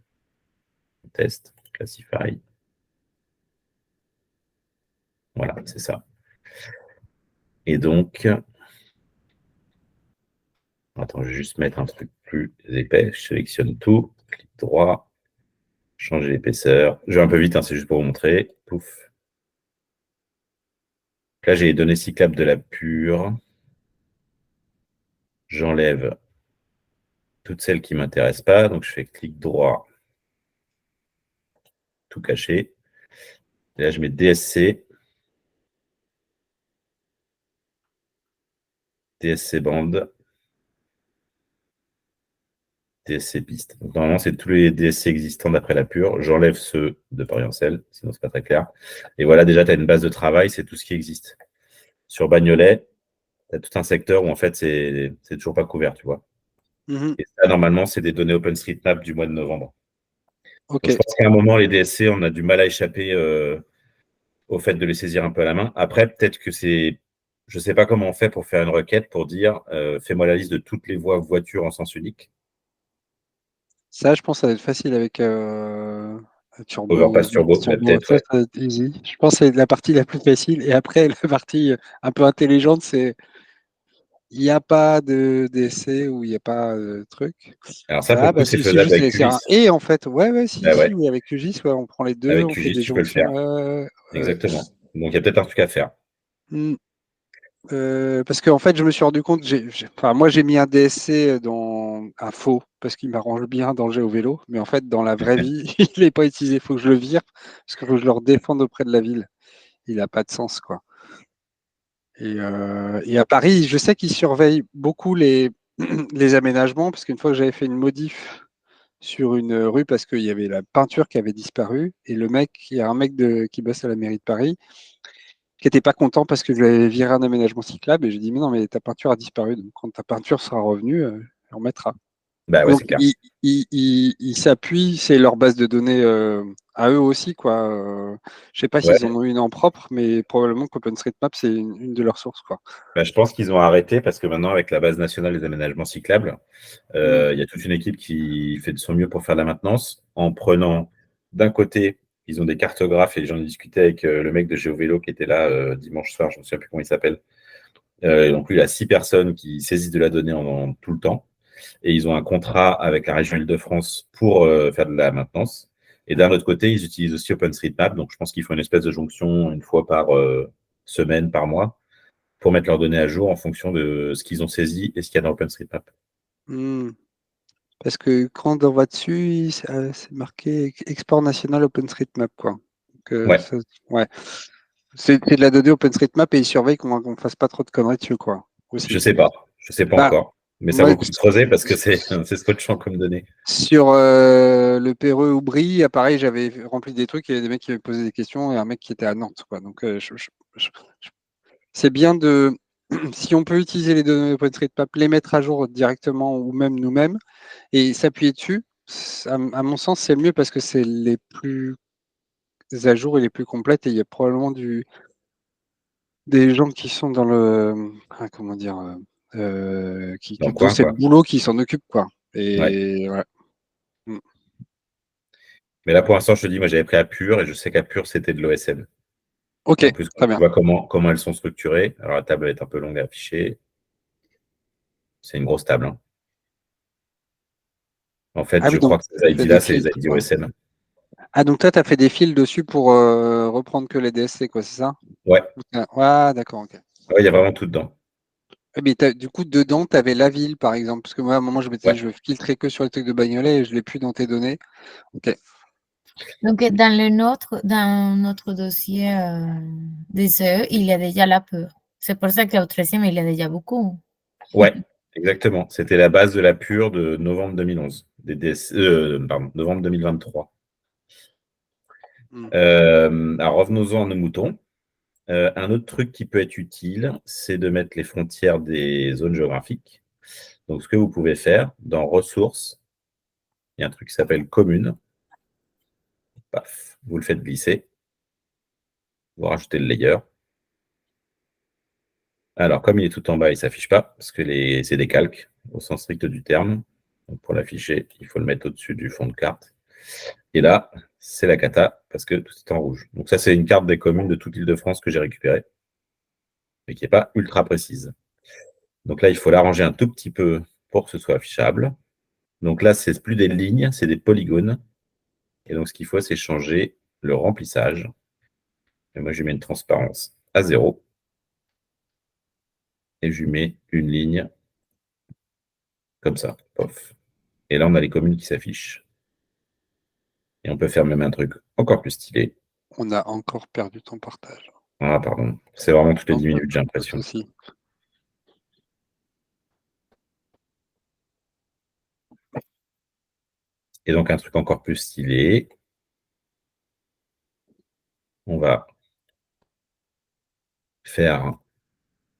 Test, classify. Voilà, c'est ça. Et donc, attends, je vais juste mettre un truc plus épais. Je sélectionne tout, clic droit, changer l'épaisseur. Je vais un peu vite, hein, c'est juste pour vous montrer. Pouf. Là, j'ai les données cyclables de la pure. J'enlève toutes celles qui ne m'intéressent pas. Donc, je fais clic droit, tout cacher. Et là, je mets DSC. DSC bande. DSC piste. Donc, normalement, c'est tous les DSC existants d'après la pure. J'enlève ceux de Pariancel, sinon c'est pas très clair. Et voilà, déjà, tu as une base de travail, c'est tout ce qui existe. Sur Bagnolet, tu as tout un secteur où en fait, c'est toujours pas couvert, tu vois. Et ça, normalement, c'est des données OpenStreetMap du mois de novembre.
Ok.
Donc, je pense qu'à un moment, les DSC, on a du mal à échapper au fait de les saisir un peu à la main. Après, peut-être que c'est. Je ne sais pas comment on fait pour faire une requête pour dire fais-moi la liste de toutes les voies voitures en sens unique.
Ça, je pense que ça va être facile avec
Overpass Turbo, peut-être,
ça,
ouais.
ça va être easy. Je pense que c'est la partie la plus facile. Et après, la partie un peu intelligente, c'est il n'y a pas de d'essai ou il n'y a pas de truc.
Alors ça, pour le coup,
Bah
c'est
si, c'est
faisable
juste
avec
c'est un
QGIS.
et en fait. Ouais, si,
Bah ouais.
oui, avec QGIS, ouais, on prend les deux,
Avec
on fait
QGIS,
des
tu peux le
jonctions.
faire. Exactement. Donc, il y a peut-être un truc à faire.
Parce qu'en fait, je me suis rendu compte, moi j'ai mis un DSC dans un faux, parce qu'il m'arrange bien dans le jeu au vélo, mais en fait, dans la vraie vie, il n'est pas utilisé. Il faut que je le vire, parce qu'il faut que je le redéfende auprès de la ville. Il n'a pas de sens, quoi. Et à Paris, je sais qu'ils surveillent beaucoup les, les aménagements, parce qu'une fois que j'avais fait une modif sur une rue, parce qu'il y avait la peinture qui avait disparu, et il y a un mec qui bosse à la mairie de Paris, qui n'était pas content parce que je lui avais viré un aménagement cyclable, et je lui ai dit, mais non, mais ta peinture a disparu, donc quand ta peinture sera revenue, on mettra.
Bah ouais,
Donc,
c'est clair.
ils s'appuient, c'est leur base de données à eux aussi, quoi. Je sais pas
Ouais.
s'ils en ont une en propre, mais probablement qu'OpenStreetMap, c'est une de leurs sources, quoi.
Bah, je pense qu'ils ont arrêté parce que maintenant, avec la base nationale des aménagements cyclables, il y a toute une équipe qui fait de son mieux pour faire de la maintenance en prenant d'un côté, ils ont des cartographes et j'en ai discuté avec le mec de GeoVélo qui était là dimanche soir, je ne me souviens plus comment il s'appelle. Et donc, lui, il a 6 personnes qui saisissent de la donnée en tout le temps. Et ils ont un contrat avec la région Île-de-France pour faire de la maintenance. Et d'un autre côté, ils utilisent aussi OpenStreetMap. Donc, je pense qu'ils font une espèce de jonction une fois par semaine, par mois, pour mettre leurs données à jour en fonction de ce qu'ils ont saisi et ce qu'il y a dans OpenStreetMap.
Parce que quand on va dessus, c'est marqué export national OpenStreetMap, quoi. Donc,
Ouais.
ouais. C'est de la donnée OpenStreetMap et ils surveillent qu'on ne fasse pas trop de conneries dessus, quoi. Aussi.
Je sais pas. Je sais pas
Bah,
encore. Mais ça
moi,
vaut le coup de creuser parce que c'est scotchant comme données.
sur le Perreux Oubry, pareil, j'avais rempli des trucs, il y avait des mecs qui m'avaient posé des questions et un mec qui était à Nantes, quoi. Donc, c'est bien de, si on peut utiliser les données OpenStreetMap, les mettre à jour directement ou même nous-mêmes et s'appuyer dessus, à mon sens, c'est le mieux parce que c'est les plus à jour et les plus complètes et il y a probablement des gens qui sont dans le, comment dire,
Dans le
dont
coin,
c'est le
quoi.
boulot qui s'en occupe, quoi.
Ouais.
Et voilà.
Mais là, pour l'instant, je te dis, moi, j'avais pris Apure et je sais qu'Apure, c'était de l'OSM.
Ok,
Et en plus, quand
très
tu
bien.
vois comment elles sont structurées, alors la table est un peu longue à afficher. C'est une grosse table, hein. En fait,
Ah
je
oui, donc
crois que ces
tu as des
ID-là, c'est les
filtres,
ID
quoi.
OSM.
Ah, donc toi, tu as fait des fils dessus pour reprendre que les DSC, quoi, c'est ça?
Ouais.
Ouais, d'accord, ok.
Ouais, il y a vraiment tout dedans.
Mais du coup, dedans, tu avais la ville, par exemple. Parce que moi, à un moment, je
Ouais.
filtrais que sur les trucs de Bagnolet et je ne l'ai plus dans tes données. Ok.
Donc, dans notre dossier des CE, il y a déjà la peur. C'est pour ça qu'au 13e, il y a déjà beaucoup.
Ouais, exactement. C'était la base de la pure de novembre 2011. Pardon, novembre 2023. Alors, revenons-en à nos moutons. Un autre truc qui peut être utile, c'est de mettre les frontières des zones géographiques. Donc, ce que vous pouvez faire, dans ressources, il y a un truc qui s'appelle commune. Paf, vous le faites glisser. Vous rajoutez le layer. Alors, comme il est tout en bas, il ne s'affiche pas, parce que c'est des calques, au sens strict du terme. Donc, pour l'afficher, il faut le mettre au-dessus du fond de carte. Et là, c'est la cata, parce que tout est en rouge. Donc ça, c'est une carte des communes de toute l'Île-de-France que j'ai récupérée, mais qui n'est pas ultra précise. Donc là, il faut l'arranger un tout petit peu pour que ce soit affichable. Donc là, c'est plus des lignes, c'est des polygones. Et donc, ce qu'il faut, c'est changer le remplissage. Et moi, je mets une transparence à 0. Et je mets une ligne comme ça. Pof. Et là, on a les communes qui s'affichent. Et on peut faire même un truc encore plus stylé.
On a encore perdu ton partage.
Ah, pardon. C'est vraiment toutes les
Non,
10 minutes, j'ai
pas de
l'impression.
souci.
Et donc, un truc encore plus stylé. On va faire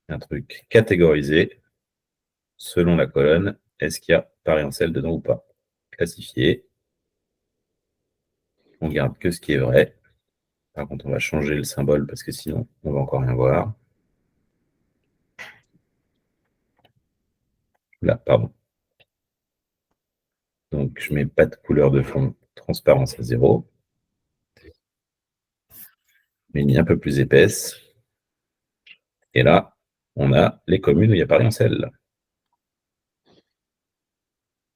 un truc catégorisé selon la colonne. Est-ce qu'il y a Paris en selle dedans ou pas? Classifié. On garde que ce qui est vrai. Par contre, on va changer le symbole parce que sinon, on va encore rien voir. Là, pardon. Donc, je mets pas de couleur de fond. Transparence à 0. Une ligne un peu plus épaisse. Et là, on a les communes où il y a Paris en selle.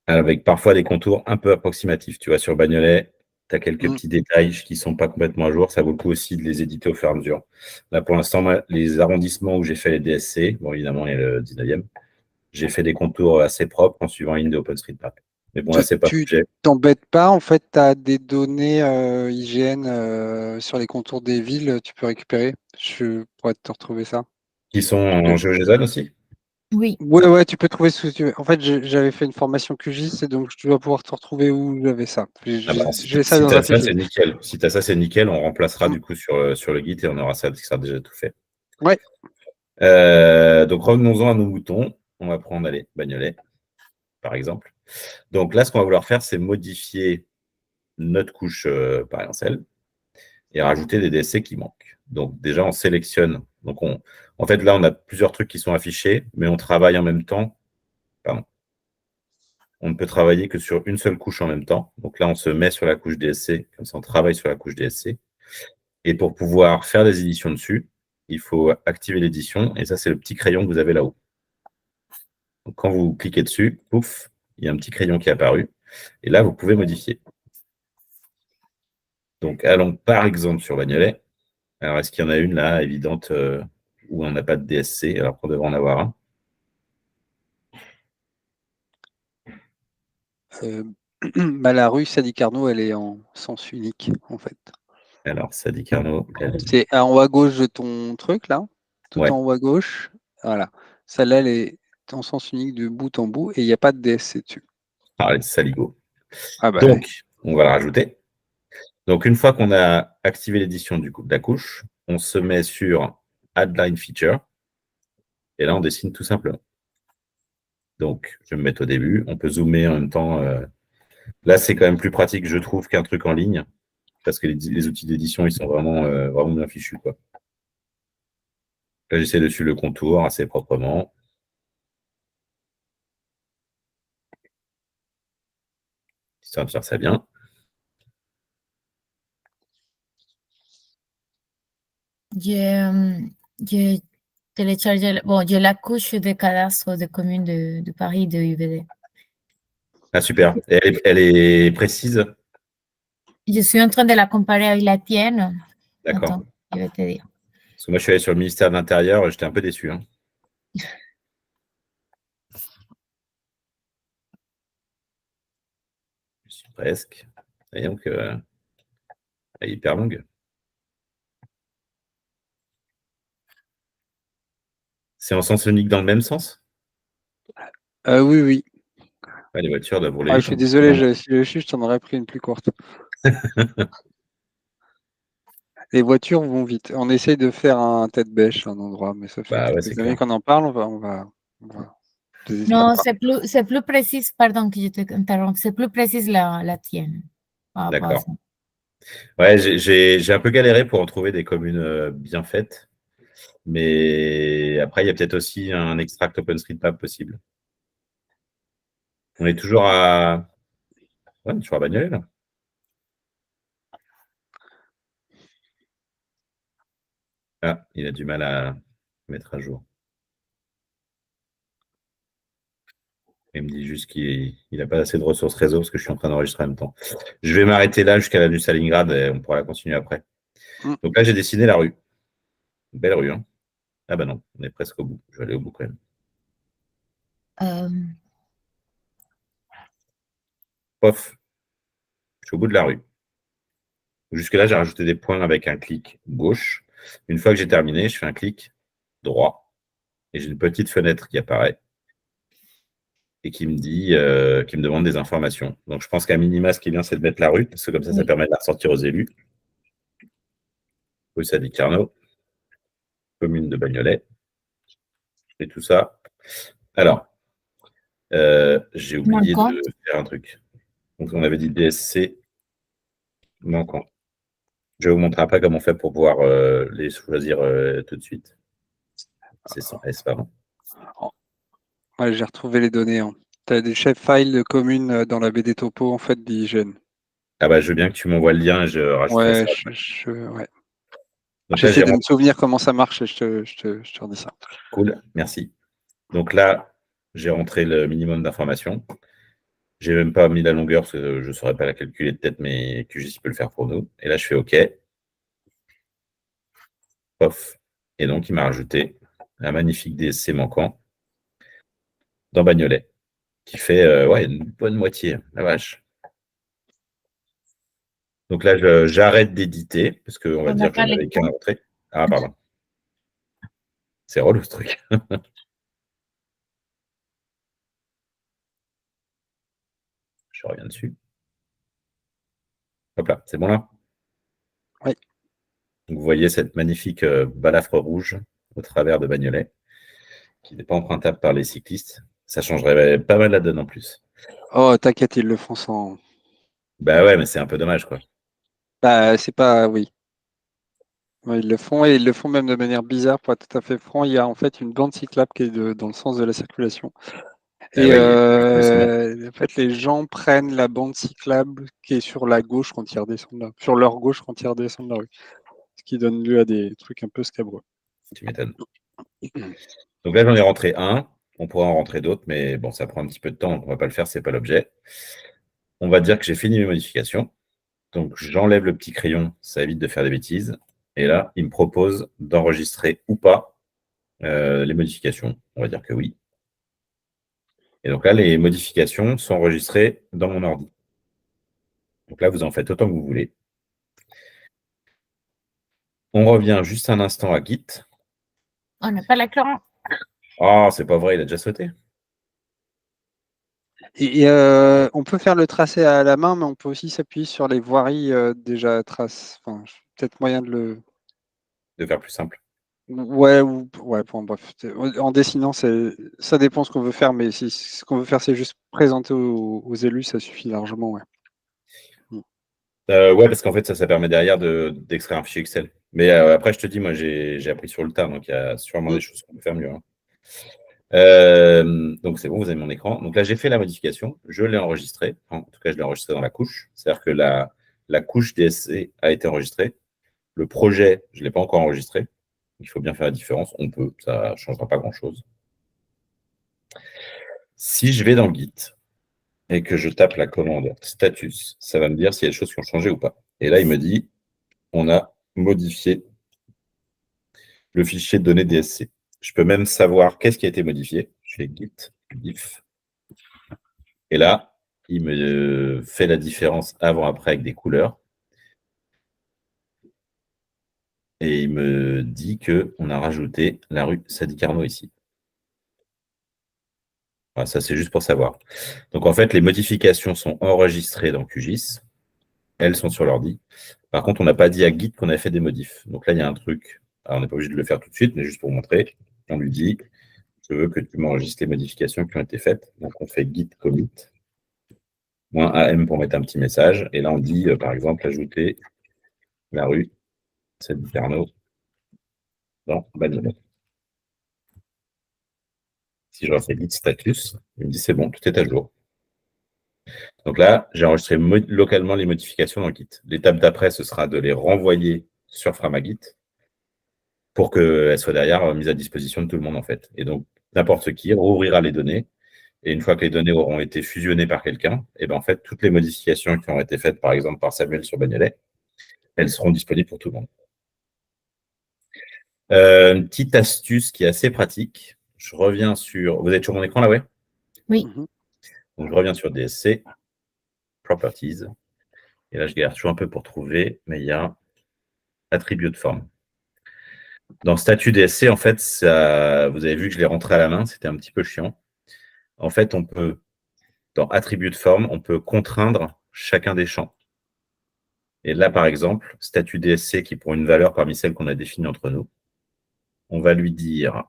Avec parfois des contours un peu approximatifs. Tu vois, sur Bagnolet, Tu as quelques petits détails qui ne sont pas complètement à jour. Ça vaut le coup aussi de les éditer au fur et à mesure. Là, pour l'instant, les arrondissements où j'ai fait les DSC, bon, évidemment, il y a le 19e, j'ai fait des contours assez propres en suivant une de OpenStreetMap. Mais bon, là, c'est pas
Tu
sujet.
t'embêtes pas, en fait, tu as des données IGN sur les contours des villes, tu peux récupérer. Je pourrais te retrouver ça.
Qui sont en GeoJSON aussi?
Oui.
Ouais, tu peux trouver ce que tu veux. En fait, j'avais fait une formation QGIS et donc je dois pouvoir te retrouver où j'avais ça. J'ai ça
Si
dans
tu
un
as ça,
fichier.
c'est nickel. Si tu as ça, c'est nickel. On remplacera du coup sur le guide et on aura ça qui sera déjà tout fait.
Ouais.
Donc, revenons-en à nos moutons. On va prendre, allez, Bagnolet, par exemple. Donc là, ce qu'on va vouloir faire, c'est modifier notre couche paréncelle et rajouter des DSC qui manquent. Donc déjà, on sélectionne. Donc en fait, là, on a plusieurs trucs qui sont affichés, mais on travaille en même temps. Pardon. On ne peut travailler que sur une seule couche en même temps. Donc là, on se met sur la couche DSC, comme ça, on travaille sur la couche DSC. Et pour pouvoir faire des éditions dessus, il faut activer l'édition. Et ça, c'est le petit crayon que vous avez là-haut. Donc, quand vous cliquez dessus, pouf, il y a un petit crayon qui est apparu. Et là, vous pouvez modifier. Donc, allons par exemple sur Bagnolet. Alors, est-ce qu'il y en a une là, évidente, où on n'a pas de DSC, alors qu'on devrait en avoir un?
La rue Sadi Carnot, elle est en sens unique, en fait.
Alors, Sadi Carnot,
C'est en haut à gauche de ton truc, là. Tout
ouais.
en haut à gauche. Voilà. Celle-là, elle est en sens unique de bout en bout et il n'y a pas de DSC dessus.
Ah, Saligo.
Ah bah,
Donc, on va la rajouter. Donc, une fois qu'on a activé l'édition de la couche, on se met sur Add Line Feature. Et là, on dessine tout simplement. Donc, je vais me mettre au début. On peut zoomer en même temps. Là, c'est quand même plus pratique, je trouve, qu'un truc en ligne. Parce que les outils d'édition, ils sont vraiment bien fichus, quoi. Là, j'essaie de suivre le contour assez proprement. Ça va faire ça bien.
J'ai téléchargé, bon, j'ai la couche de cadastre des communes de Paris de UVD.
Ah, super. Elle est précise?
Je suis en train de la comparer avec la tienne.
D'accord.
Attends, je vais te dire.
Parce que moi, je suis allé sur le ministère de l'Intérieur, j'étais un peu déçu. Hein. Je suis presque. Et donc, elle est hyper longue. C'est en sens unique dans le même sens?
oui.
Ouais, les voitures doivent rouler
Ah, je
vite.
suis désolé, si je t'en aurais pris une plus courte. Les voitures vont vite. On essaye de faire un tête bêche à un endroit, mais ça fait
Bah, ouais,
quelques
c'est
années
clair.
qu'on en parle. On va désespérer.
Non, c'est plus précis, pardon que je t'interromps, c'est plus précis la tienne.
D'accord. Ouais, j'ai un peu galéré pour en trouver des communes bien faites. Mais après, il y a peut-être aussi un extract OpenStreetMap possible. On est toujours à. Ouais, toujours à Bagnolet, là. Ah, il a du mal à mettre à jour. Il me dit juste qu'il n'a pas assez de ressources réseau parce que je suis en train d'enregistrer en même temps. Je vais m'arrêter là jusqu'à l'avenue Stalingrad et on pourra la continuer après. Donc là, j'ai dessiné la rue. Une belle rue, hein. Ah bah non, on est presque au bout. Je vais aller au bout quand même. Pof. Je suis au bout de la rue. Jusque-là, j'ai rajouté des points avec un clic gauche. Une fois que j'ai terminé, je fais un clic droit. Et j'ai une petite fenêtre qui apparaît et qui me dit, qui me demande des informations. Donc, je pense qu'à minima, ce qui est bien, c'est de mettre la rue, parce que comme ça, ça permet de la ressortir aux élus. Rue Sadi Carnot, commune de Bagnolet. Et tout ça. Alors, j'ai oublié de faire un truc. Donc, on avait dit DSC manquant. Je vais vous montrer après comment on fait pour pouvoir les choisir tout de suite. C'est sans S, pardon.
Ouais, j'ai retrouvé les données. Hein. Tu as des chefs files de communes dans la BD Topo en fait d'IGN.
Ah bah, je veux bien que tu m'envoies le lien et je rajouterai ça.
Ouais.
Donc
j'essaie de me souvenir comment ça marche et je te redis ça.
Cool, merci. Donc là, j'ai rentré le minimum d'informations. J'ai même pas mis la longueur parce que je ne saurais pas la calculer de tête, mais QGIS peut le faire pour nous. Et là, je fais OK. Pof. Et donc, il m'a rajouté un magnifique DSC manquant dans Bagnolet, qui fait ouais, une bonne moitié, la vache. Donc là, j'arrête d'éditer, parce qu'on va
On
dire
n'a
que je
pas
n'avais qu'à
l'écran.
rentrer. Ah, pardon. C'est relou ce truc. Je reviens dessus. Hop là, c'est bon là?
Oui.
Donc, vous voyez cette magnifique balafre rouge au travers de Bagnolet, qui n'est pas empruntable par les cyclistes. Ça changerait pas mal la donne en plus.
Oh, t'inquiète, ils le font sans.
Bah ouais, mais c'est un peu dommage, quoi.
Bah, c'est pas. Oui. Ouais, ils le font et ils le font même de manière bizarre, pour être tout à fait franc. Il y a en fait une bande cyclable qui est dans le sens de la circulation.
Ah
Et
ouais, justement.
en fait, les gens prennent la bande cyclable qui est sur la gauche quand ils redescendent sur leur gauche quand ils redescendent la rue. Ce qui donne lieu à des trucs un peu scabreux.
Tu m'étonnes. Donc là, j'en ai rentré un. On pourra en rentrer d'autres, mais bon, ça prend un petit peu de temps, donc on ne va pas le faire, c'est pas l'objet. On va dire que j'ai fini mes modifications. Donc j'enlève le petit crayon, ça évite de faire des bêtises. Et là, il me propose d'enregistrer ou pas les modifications. On va dire que oui. Et donc là, les modifications sont enregistrées dans mon ordi. Donc là, vous en faites autant que vous voulez. On revient juste un instant à Git.
On n'a pas l'écran.
Ah, c'est pas vrai, il a déjà sauté.
Et on peut faire le tracé à la main, mais on peut aussi s'appuyer sur les voiries déjà tracées. Enfin, peut-être moyen de le.
De faire plus simple.
Ouais, ouais, bon, bref. En dessinant, ça dépend ce qu'on veut faire, mais si ce qu'on veut faire, c'est juste présenter aux élus, ça suffit largement, ouais.
Ouais, parce qu'en fait, ça permet derrière d'extraire un fichier Excel. Mais après, je te dis, moi, j'ai appris sur le tas, donc il y a sûrement des choses qu'on peut faire mieux. Hein. Donc c'est bon, vous avez mon écran. Donc là, j'ai fait la modification, je l'ai enregistré. En tout cas, je l'ai enregistré dans la couche. C'est-à-dire que la couche DSC a été enregistrée. Le projet, je ne l'ai pas encore enregistré. Il faut bien faire la différence. On peut, ça ne changera pas grand-chose. Si je vais dans Git et que je tape la commande status, ça va me dire s'il y a des choses qui ont changé ou pas. Et là, il me dit, on a modifié le fichier de données DSC. Je peux même savoir qu'est-ce qui a été modifié. Je fais git diff. Et là, il me fait la différence avant-après avec des couleurs. Et il me dit qu'on a rajouté la rue Sadi Carnot ici. Voilà, ça, c'est juste pour savoir. Donc, en fait, les modifications sont enregistrées dans QGIS. Elles sont sur l'ordi. Par contre, on n'a pas dit à Git qu'on a fait des modifs. Donc là, il y a un truc. Alors, on n'est pas obligé de le faire tout de suite, mais juste pour montrer. On lui dit, je veux que tu m'enregistres les modifications qui ont été faites. Donc, on fait git commit -am pour mettre un petit message. Et là, on dit, par exemple, ajouter la rue Sadi Carnot dans Bagnolet. Si je refais git status, il me dit c'est bon, tout est à jour. Donc là, j'ai enregistré localement les modifications dans Git. L'étape d'après, ce sera de les renvoyer sur Framagit pour qu'elles soient derrière mises à disposition de tout le monde, en fait. Et donc, n'importe qui rouvrira les données. Et une fois que les données auront été fusionnées par quelqu'un, et ben en fait, toutes les modifications qui ont été faites, par exemple, par Samuel sur Bagnolet, elles seront disponibles pour tout le monde. Une petite astuce qui est assez pratique. Je reviens sur. Vous êtes sur mon écran là, ouais?
Oui.
Donc, je reviens sur DSC, Properties. Et là, je galère toujours un peu pour trouver, mais il y a attributs de forme. Dans statut DSC, en fait, ça, vous avez vu que je l'ai rentré à la main, c'était un petit peu chiant. En fait, on peut, dans attributs de forme, on peut contraindre chacun des champs. Et là, par exemple, statut DSC qui prend une valeur parmi celles qu'on a définies entre nous, on va lui dire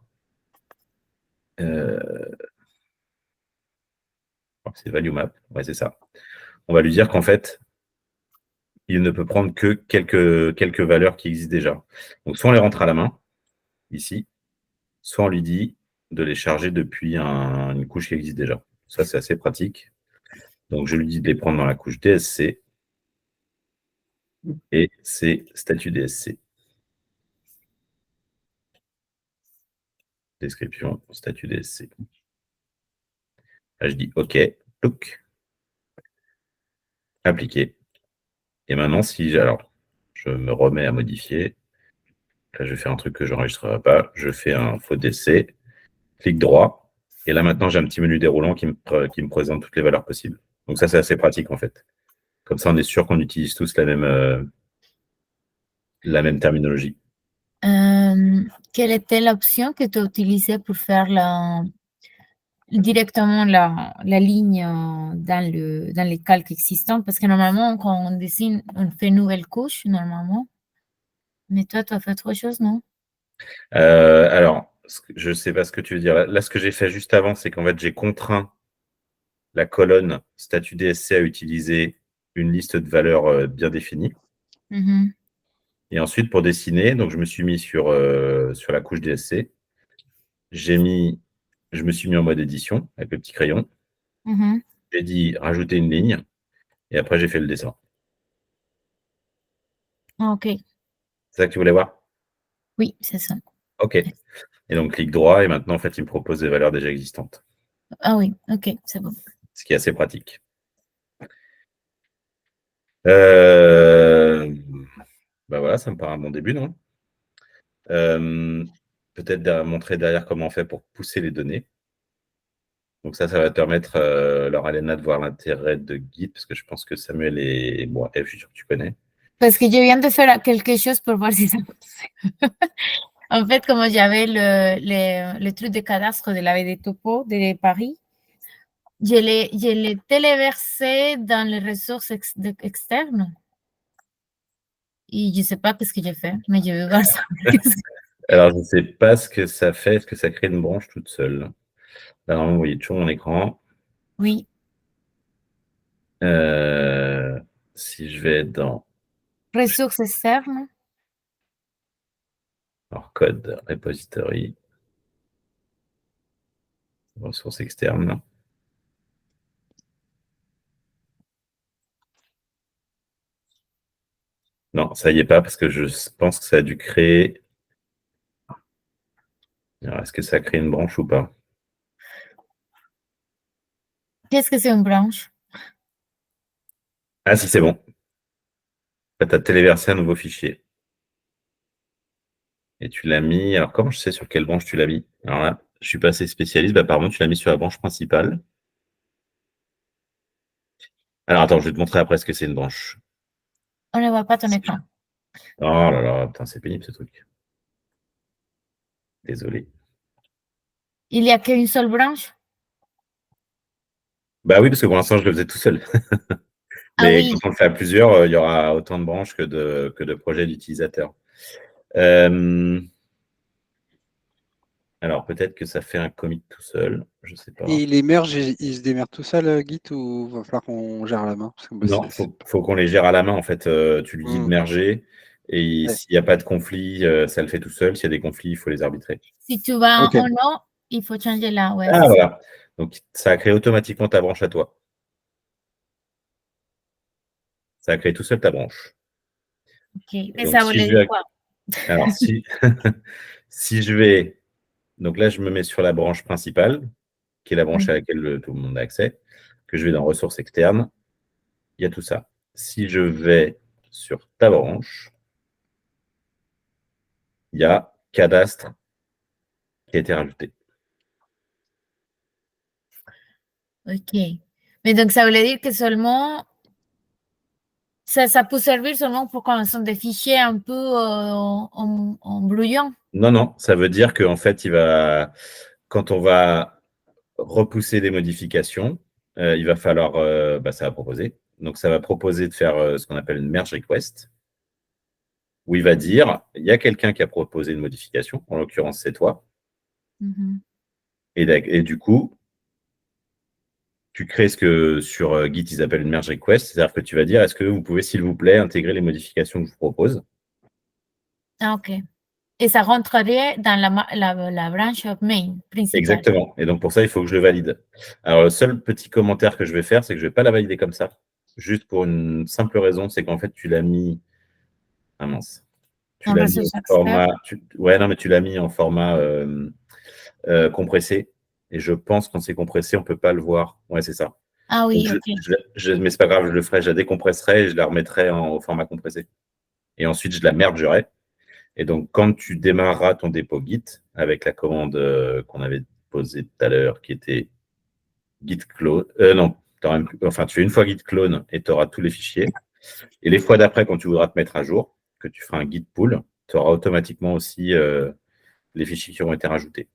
c'est value map, ouais, c'est ça. On va lui dire qu'en fait, il ne peut prendre que quelques valeurs qui existent déjà. Donc, soit on les rentre à la main, ici, soit on lui dit de les charger depuis une couche qui existe déjà. Ça, c'est assez pratique. Donc, je lui dis de les prendre dans la couche DSC et c'est statut DSC. Description, statut DSC. Là, je dis OK. Look. appliqué. Et maintenant, alors, je me remets à modifier. Là, je vais faire un truc que je n'enregistrerai pas. Je fais un faux d'essai, clic droit. Et là, maintenant, j'ai un petit menu déroulant qui me présente toutes les valeurs possibles. Donc ça, c'est assez pratique, en fait. Comme ça, on est sûr qu'on utilise tous la même terminologie.
Quelle était l'option que tu as utilisée pour faire directement la ligne dans les calques existants? Parce que normalement, quand on dessine, on fait une nouvelle couche, normalement. Mais toi, tu as fait autre chose, non?
Alors, je ne sais pas ce que tu veux dire. Là, ce que j'ai fait juste avant, c'est qu'en fait, j'ai contraint la colonne statut DSC à utiliser une liste de valeurs bien définie.
Mhm.
Et ensuite, pour dessiner, donc je me suis mis sur la couche DSC. Je me suis mis en mode édition avec le petit crayon.
Mhm.
J'ai dit rajouter une ligne. Et après, j'ai fait le dessin.
OK.
C'est ça que tu voulais voir?
Oui, c'est ça.
OK. Et donc, clic droit. Et maintenant, en fait, il me propose des valeurs déjà existantes.
Ah oui, OK, c'est bon.
Ce qui est assez pratique. Bah voilà, ça me paraît un bon début, non? Peut-être montrer derrière comment on fait pour pousser les données. Donc ça va te permettre, Laure Alena, de voir l'intérêt de Git, parce que je pense que Samuel et moi, F, je suis sûr que tu connais.
Parce que je viens de faire quelque chose pour voir si ça fonctionne. En fait, comme j'avais le truc de cadastre de la baie des topos de Paris, je l'ai téléversé dans les ressources externes. Et je ne sais pas ce que j'ai fait, mais je vais voir ça.
Alors, je ne sais pas ce que ça fait. Est-ce que ça crée une branche toute seule? Là, normalement, vous voyez toujours mon écran.
Oui.
Si je vais dans
Ressources externes.
alors, code, repository, ressources externes. Non, ça y est pas, parce que je pense que ça a dû créer. Alors, est-ce que ça a créé une branche ou pas?
Qu'est-ce que c'est une branche?
Ah, si, c'est bon. Tu as téléversé un nouveau fichier. Et tu l'as mis. Alors, comment je sais sur quelle branche tu l'as mis? Alors là, je suis pas assez spécialiste. Bah, apparemment, tu l'as mis sur la branche principale. Alors, attends, je vais te montrer après ce que c'est une branche.
On ne voit pas ton écran.
Oh là là, putain, c'est pénible ce truc. Désolé.
Il n'y a qu'une seule branche?
Bah oui, parce que pour l'instant, je le faisais tout seul.
Ah
Mais
oui.
quand on le fait à plusieurs, il y aura autant de branches que de projets d'utilisateurs. Alors, peut-être que ça fait un commit tout seul. Je ne sais pas.
Et les merges, ils se démerdent tout seul, Git, ou va falloir qu'on gère à la main? Parce que,
Non, faut qu'on les gère à la main, en fait. Tu lui dis de merger. Et
Ouais.
s'il n'y a pas de conflit, ça le fait tout seul. S'il y a des conflits, il faut les arbitrer.
Si tu vas
Ok.
en haut, il faut changer là. Ouais,
Ah, voilà. Donc, ça a créé automatiquement ta branche à toi. Ça a créé tout seul ta branche.
OK. Mais
Donc,
ça
si
voulait
je
dire
vais...
quoi?
Alors, si je vais... Donc là, je me mets sur la branche principale, qui est la branche à laquelle tout le monde a accès, que je vais dans ressources externes. Il y a tout ça. Si je vais sur ta branche, il y a cadastre qui a été rajouté.
OK. Mais donc, ça voulait dire que seulement, ça peut servir seulement pour quand ce sont des fichiers un peu en brouillon.
Non, non, ça veut dire qu'en fait, quand on va repousser des modifications, il va falloir, ça va proposer. Donc, ça va proposer de faire ce qu'on appelle une merge request, où il va dire, il y a quelqu'un qui a proposé une modification, en l'occurrence, c'est toi. Et du coup, tu crées ce que sur Git, ils appellent une merge request, c'est-à-dire que tu vas dire, est-ce que vous pouvez, s'il vous plaît, intégrer les modifications que je vous propose?
Ah, OK. Et ça rentrerait dans la branche main principale.
Exactement. Et donc, pour ça, il faut que je le valide. Alors, le seul petit commentaire que je vais faire, c'est que je ne vais pas la valider comme ça. Juste pour une simple raison, c'est qu'en fait, tu l'as mis... Ah mince. Tu
En
l'as mis au
ressources
format...
externes.
Ouais, non, mais tu l'as mis en format compressé. Et je pense, quand c'est compressé, on ne peut pas le voir. Ouais, c'est ça.
Ah oui,
Donc,
ok.
mais c'est pas grave, je le ferai, je la décompresserai et je la remettrai au format compressé. Et ensuite, je la mergerai. Et donc, quand tu démarreras ton dépôt Git avec la commande qu'on avait posée tout à l'heure, qui était git clone, non, enfin, tu fais une fois git clone et tu auras tous les fichiers. Et les fois d'après, quand tu voudras te mettre à jour, que tu feras un git pull, tu auras automatiquement aussi les fichiers qui auront été rajoutés.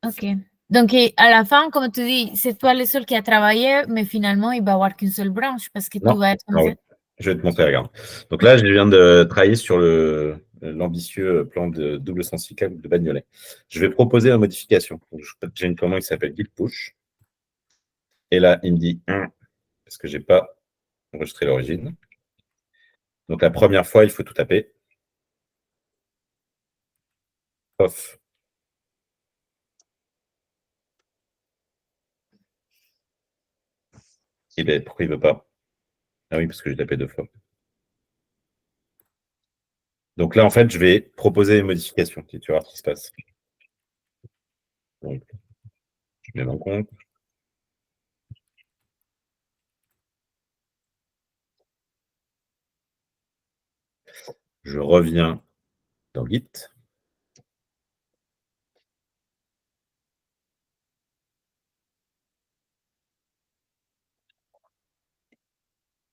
Ok. Donc, à la fin, comme tu dis, c'est toi le seul qui a travaillé, mais finalement, il va y avoir qu'une seule branche parce que
Non.
tout va être en
Ah oui.
fait.
Je vais te montrer, regarde. Donc là, je viens de travailler sur l'ambitieux plan de double sens cyclable de Bagnolet. Je vais proposer une modification. J'ai une commande qui s'appelle git push. Et là, il me dit 1, parce que je n'ai pas enregistré l'origine. Donc la première fois, il faut tout taper. Off. Et bien, pourquoi il ne veut pas? Ah oui, parce que j'ai tapé 2 fois. Donc là, en fait, je vais proposer une modification. Tu vas voir ce qui se passe. Donc, je mets mon compte. Je reviens dans Git.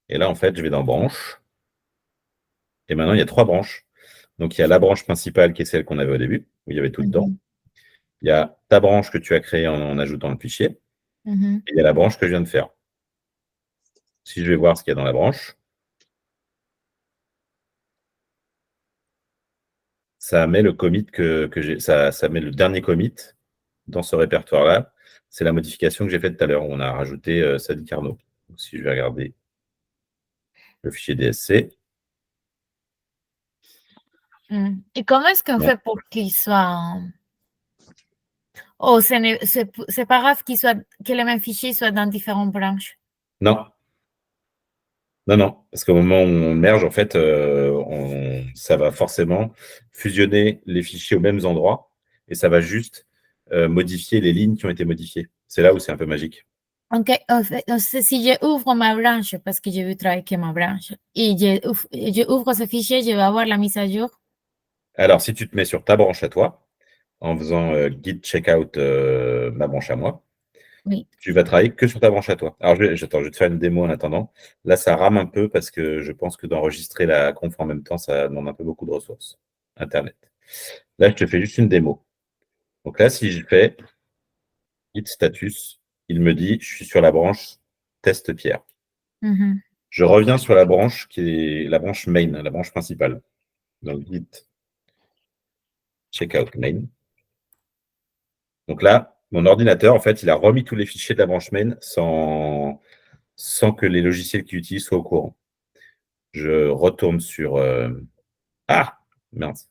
Et là, en fait, je vais dans branche. Et maintenant, il y a 3 branches. Donc, il y a la branche principale qui est celle qu'on avait au début, où il y avait tout dedans. Il y a ta branche que tu as créée en ajoutant le fichier. Et il y a la branche que je viens de faire. Si je vais voir ce qu'il y a dans la branche, ça met le commit que j'ai, ça met le dernier commit dans ce répertoire-là. C'est la modification que j'ai faite tout à l'heure, où on a rajouté Sadi Carnot. Donc, si je vais regarder le fichier DSC.
Et comment est-ce qu'on fait pour qu'il soit... Oh, c'est pas grave que le même fichier soit dans différentes branches.
Non. Non, non, parce qu'au moment où on merge, en fait, ça va forcément fusionner les fichiers aux mêmes endroits et ça va juste modifier les lignes qui ont été modifiées. C'est là où c'est un peu magique.
Ok, en fait, si je ouvre ma branche, parce que je veux travailler avec ma branche, et je ouvre ce fichier, je vais avoir la mise à jour.
Alors, si tu te mets sur ta branche à toi, en faisant git checkout ma branche à moi,
Oui.
tu vas travailler que sur ta branche à toi. Alors, je vais te faire une démo en attendant. Là, ça rame un peu parce que je pense que d'enregistrer la conf en même temps, ça demande un peu beaucoup de ressources. Internet. Là, je te fais juste une démo. Donc là, si je fais git status, il me dit je suis sur la branche test Pierre. Je reviens sur la branche qui est la branche main, la branche principale. Donc git checkout main. Donc là, mon ordinateur, en fait, il a remis tous les fichiers de la branche main sans que les logiciels qu'il utilise soient au courant. Je retourne sur... Ah, mince.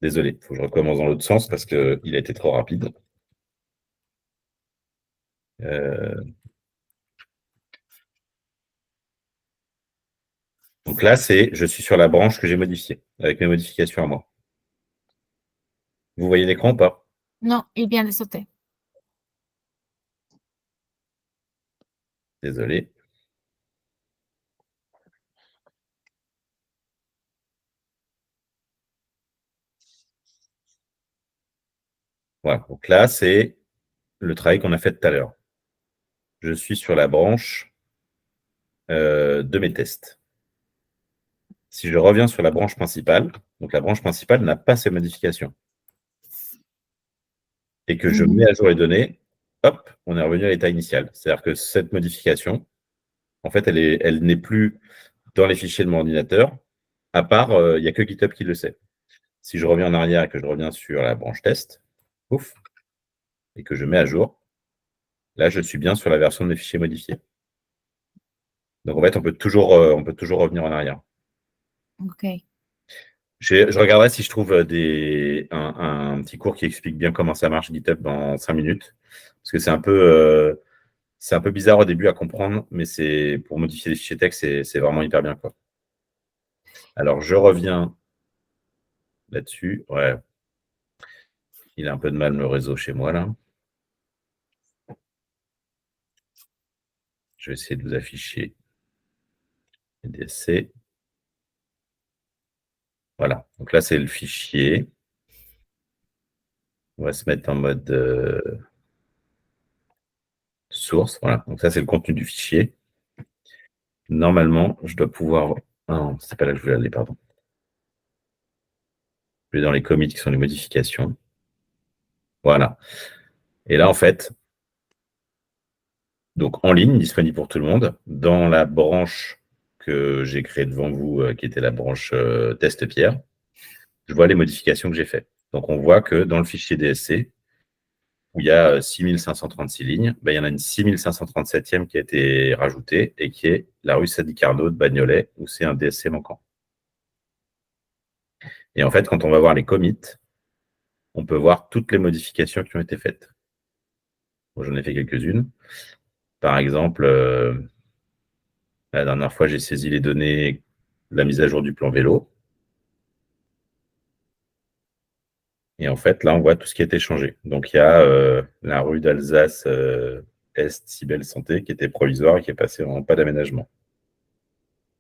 Désolé, il faut que je recommence dans l'autre sens parce qu'il a été trop rapide. Donc là, je suis sur la branche que j'ai modifiée, avec mes modifications à moi. Vous voyez l'écran ou pas?
Non, il vient de sauter.
Désolé. Voilà. Donc là, c'est le travail qu'on a fait tout à l'heure. Je suis sur la branche de mes tests. Si je reviens sur la branche principale, donc la branche principale n'a pas ces modifications. Et que je mets à jour les données, hop, on est revenu à l'état initial. C'est-à-dire que cette modification, en fait, elle n'est plus dans les fichiers de mon ordinateur, à part, il n'y a que GitHub qui le sait. Si je reviens en arrière et que je reviens sur la branche test, ouf, et que je mets à jour, là, je suis bien sur la version de mes fichiers modifiés. Donc, en fait, on peut toujours revenir en arrière.
OK.
Je regarderai si je trouve un petit cours qui explique bien comment ça marche GitHub dans 5 minutes. Parce que c'est un peu bizarre au début à comprendre, mais pour modifier les fichiers texte, c'est vraiment hyper bien, quoi. Alors, je reviens là-dessus. Ouais. Il a un peu de mal, le réseau chez moi, là. Je vais essayer de vous afficher les DSC. Voilà, donc là, c'est le fichier. On va se mettre en mode source. Voilà, donc ça, c'est le contenu du fichier. Normalement, je dois pouvoir... Ah non, c'est pas là que je voulais aller, pardon. Je vais dans les commits qui sont les modifications. Voilà. Et là, en fait, donc en ligne, disponible pour tout le monde, dans la branche que j'ai créée devant vous, qui était la branche test Pierre, je vois les modifications que j'ai faites. Donc on voit que dans le fichier DSC, où il y a 6536 lignes, ben, il y en a une 6537e qui a été rajoutée et qui est la rue Sadi Carnot de Bagnolet, où c'est un DSC manquant. Et en fait, quand on va voir les commits, on peut voir toutes les modifications qui ont été faites. Bon, j'en ai fait quelques-unes. Par exemple, la dernière fois, j'ai saisi les données de la mise à jour du plan vélo. Et en fait, là, on voit tout ce qui a été changé. Donc, il y a la rue d'Alsace Est, Cybelle Santé, qui était provisoire et qui est passée en pas d'aménagement.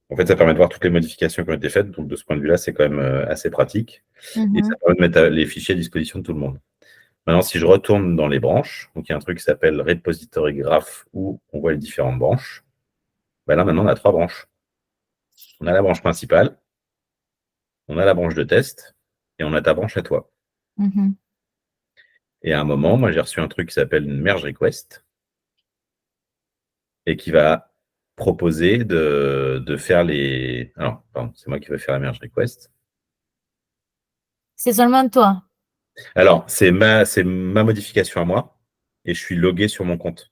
En fait, ça permet de voir toutes les modifications qui ont été faites. Donc, de ce point de vue-là, c'est quand même assez pratique. Et ça permet de mettre les fichiers à disposition de tout le monde. Maintenant, si je retourne dans les branches, donc il y a un truc qui s'appelle Repository Graph où on voit les différentes branches. Ben là, maintenant, on a 3 branches. On a la branche principale, on a la branche de test et on a ta branche à toi. Et à un moment, moi, j'ai reçu un truc qui s'appelle une merge request et qui va proposer de faire les... Alors, pardon, c'est moi qui vais faire la merge request.
C'est seulement toi.
Alors, c'est ma modification à moi et je suis logué sur mon compte.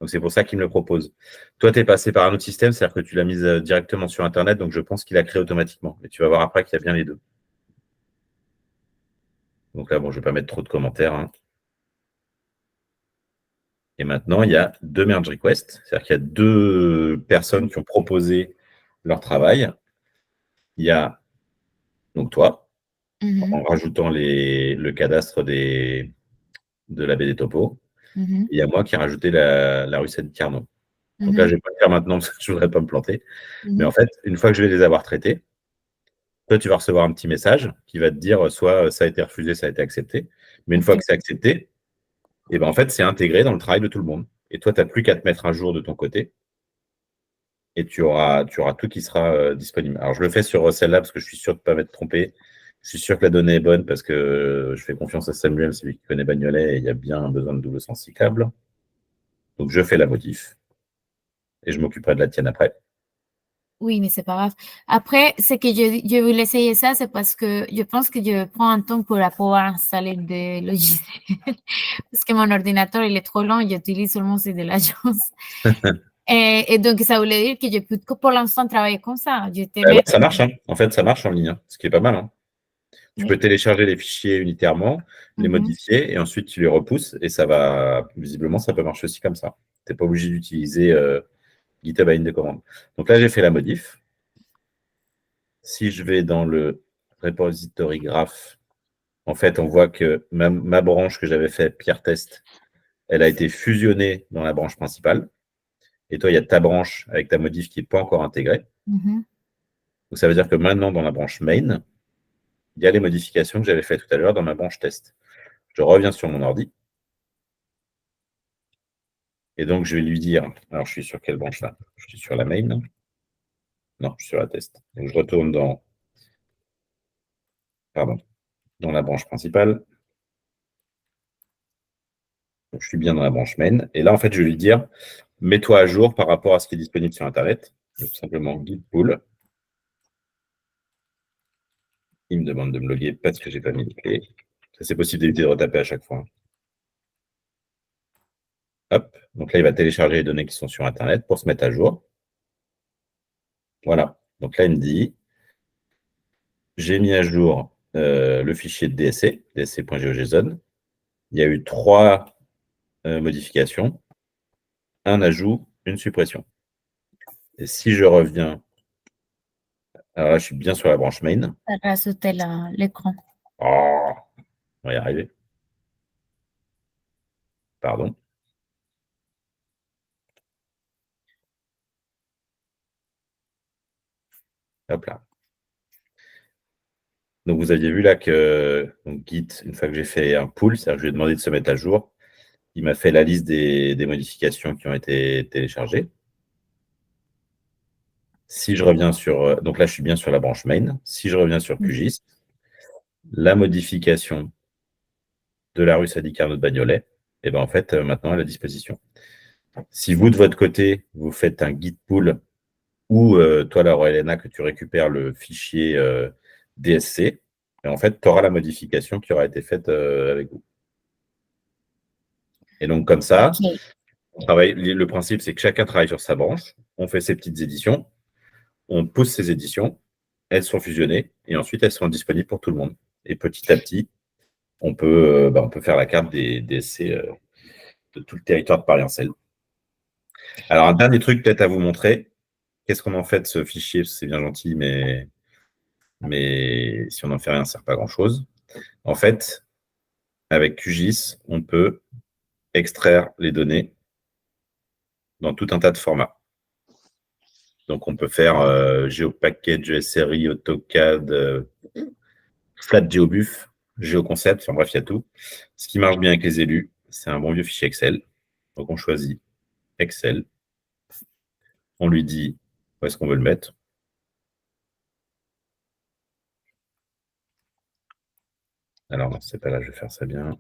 Donc, c'est pour ça qu'il me le propose. Toi, tu es passé par un autre système, c'est-à-dire que tu l'as mise directement sur Internet, donc je pense qu'il a créé automatiquement. Et tu vas voir après qu'il y a bien les deux. Donc là, bon, je ne vais pas mettre trop de commentaires. Hein. Et maintenant, il y a 2 merge requests, c'est-à-dire qu'il y a 2 personnes qui ont proposé leur travail. Il y a donc toi, en rajoutant le cadastre de la baie des topos. Il y a moi qui ai rajouté la rue Seine-Carnot. Donc là, je ne vais pas le faire maintenant parce que je ne voudrais pas me planter. Mais en fait, une fois que je vais les avoir traités, toi, tu vas recevoir un petit message qui va te dire soit ça a été refusé, ça a été accepté. Mais une fois que c'est accepté, et ben en fait, c'est intégré dans le travail de tout le monde. Et toi, tu n'as plus qu'à te mettre un jour de ton côté. Et tu auras tout qui sera disponible. Alors, je le fais sur celle-là parce que je suis sûr de ne pas m'être trompé. Je suis sûr que la donnée est bonne parce que je fais confiance à Samuel, celui qui connaît Bagnolet, et il y a bien besoin de double sens cyclable. Donc, je fais la modif. Et je m'occuperai de la tienne après.
Oui, mais c'est pas grave. Après, c'est que je voulais essayer ça, c'est parce que je pense que je prends un temps pour pouvoir installer des logiciels. Parce que mon ordinateur, il est trop lent, j'utilise seulement celui de l'agence. Et donc, ça voulait dire que je peux pour l'instant travailler comme ça.
Ça marche, hein. En fait, ça marche en ligne, hein, ce qui est pas mal. Hein. Tu peux télécharger les fichiers unitairement, les modifier, et ensuite tu les repousses, et ça va, visiblement, ça peut marcher aussi comme ça. Tu n'es pas obligé d'utiliser GitHub à ligne de commande. Donc là, j'ai fait la modif. Si je vais dans le repository graph, en fait, on voit que ma branche que j'avais fait, Pierre Test, elle a été fusionnée dans la branche principale. Et toi, il y a ta branche avec ta modif qui n'est pas encore intégrée. Donc, ça veut dire que maintenant, dans la branche main, il y a les modifications que j'avais faites tout à l'heure dans ma branche test. Je reviens sur mon ordi. Et donc, je vais lui dire, alors je suis sur quelle branche là? Je suis sur la main. Non, je suis sur la test. Donc, je retourne dans la branche principale. Donc, je suis bien dans la branche main. Et là, en fait, je vais lui dire, mets-toi à jour par rapport à ce qui est disponible sur Internet. Donc, tout simplement git pull. Il me demande de me loguer parce que je n'ai pas mis de clé. Ça, c'est possible d'éviter de retaper à chaque fois. Hop. Donc là, il va télécharger les données qui sont sur Internet pour se mettre à jour. Voilà. Donc là, il me dit, j'ai mis à jour le fichier de DSC, dsc.geojson. Il y a eu 3 modifications, un ajout, une suppression. Et si je reviens, alors là, je suis bien sur la branche main.
Rajouter l'écran.
Oh, on va y arriver. Pardon. Hop là. Donc, vous aviez vu là que donc, Git, une fois que j'ai fait un pull, c'est-à-dire que je lui ai demandé de se mettre à jour, il m'a fait la liste des modifications qui ont été téléchargées. Si je reviens sur... donc là, je suis bien sur la branche main. Si je reviens sur QGIS, la modification de la rue Sadi Carnot de Bagnolet, et ben en fait, maintenant, elle est à disposition. Si vous, de votre côté, vous faites un git pull ou toi, Laura Elena, que tu récupères le fichier DSC, et en fait, tu auras la modification qui aura été faite avec vous. Et donc, comme ça,
Ok.
on travaille, le principe, c'est que chacun travaille sur sa branche, on fait ses petites éditions, on pousse ces éditions, elles sont fusionnées, et ensuite, elles seront disponibles pour tout le monde. Et petit à petit, on peut faire la carte des DSC de tout le territoire de Paris-en-Selle. Alors, un dernier truc peut-être à vous montrer. Qu'est-ce qu'on en fait de ce fichier? C'est bien gentil, mais si on n'en fait rien, ça ne sert pas à grand-chose. En fait, avec QGIS, on peut extraire les données dans tout un tas de formats. Donc, on peut faire GeoPackage, SRI, AutoCAD, FlatGeoBuf, GeoConcept, enfin bref, il y a tout. Ce qui marche bien avec les élus, c'est un bon vieux fichier Excel. Donc, on choisit Excel. On lui dit où est-ce qu'on veut le mettre. Alors, non, c'est pas là, je vais faire ça bien.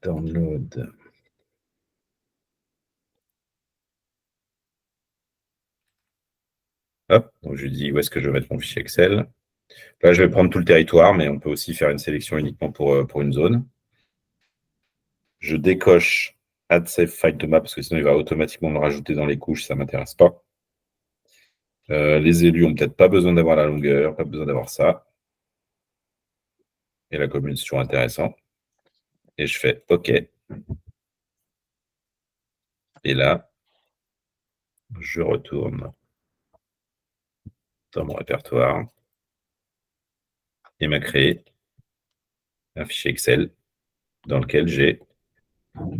Download. Hop, donc je lui dis où est-ce que je veux mettre mon fichier Excel. Là, je vais prendre tout le territoire, mais on peut aussi faire une sélection uniquement pour une zone. Je décoche Add Save File to Map parce que sinon il va automatiquement me rajouter dans les couches, ça ne m'intéresse pas. Les élus n'ont peut-être pas besoin d'avoir la longueur, pas besoin d'avoir ça. Et la commune, c'est toujours intéressant. Et je fais OK. Et là, je retourne dans mon répertoire. Il m'a créé un fichier Excel dans lequel j'ai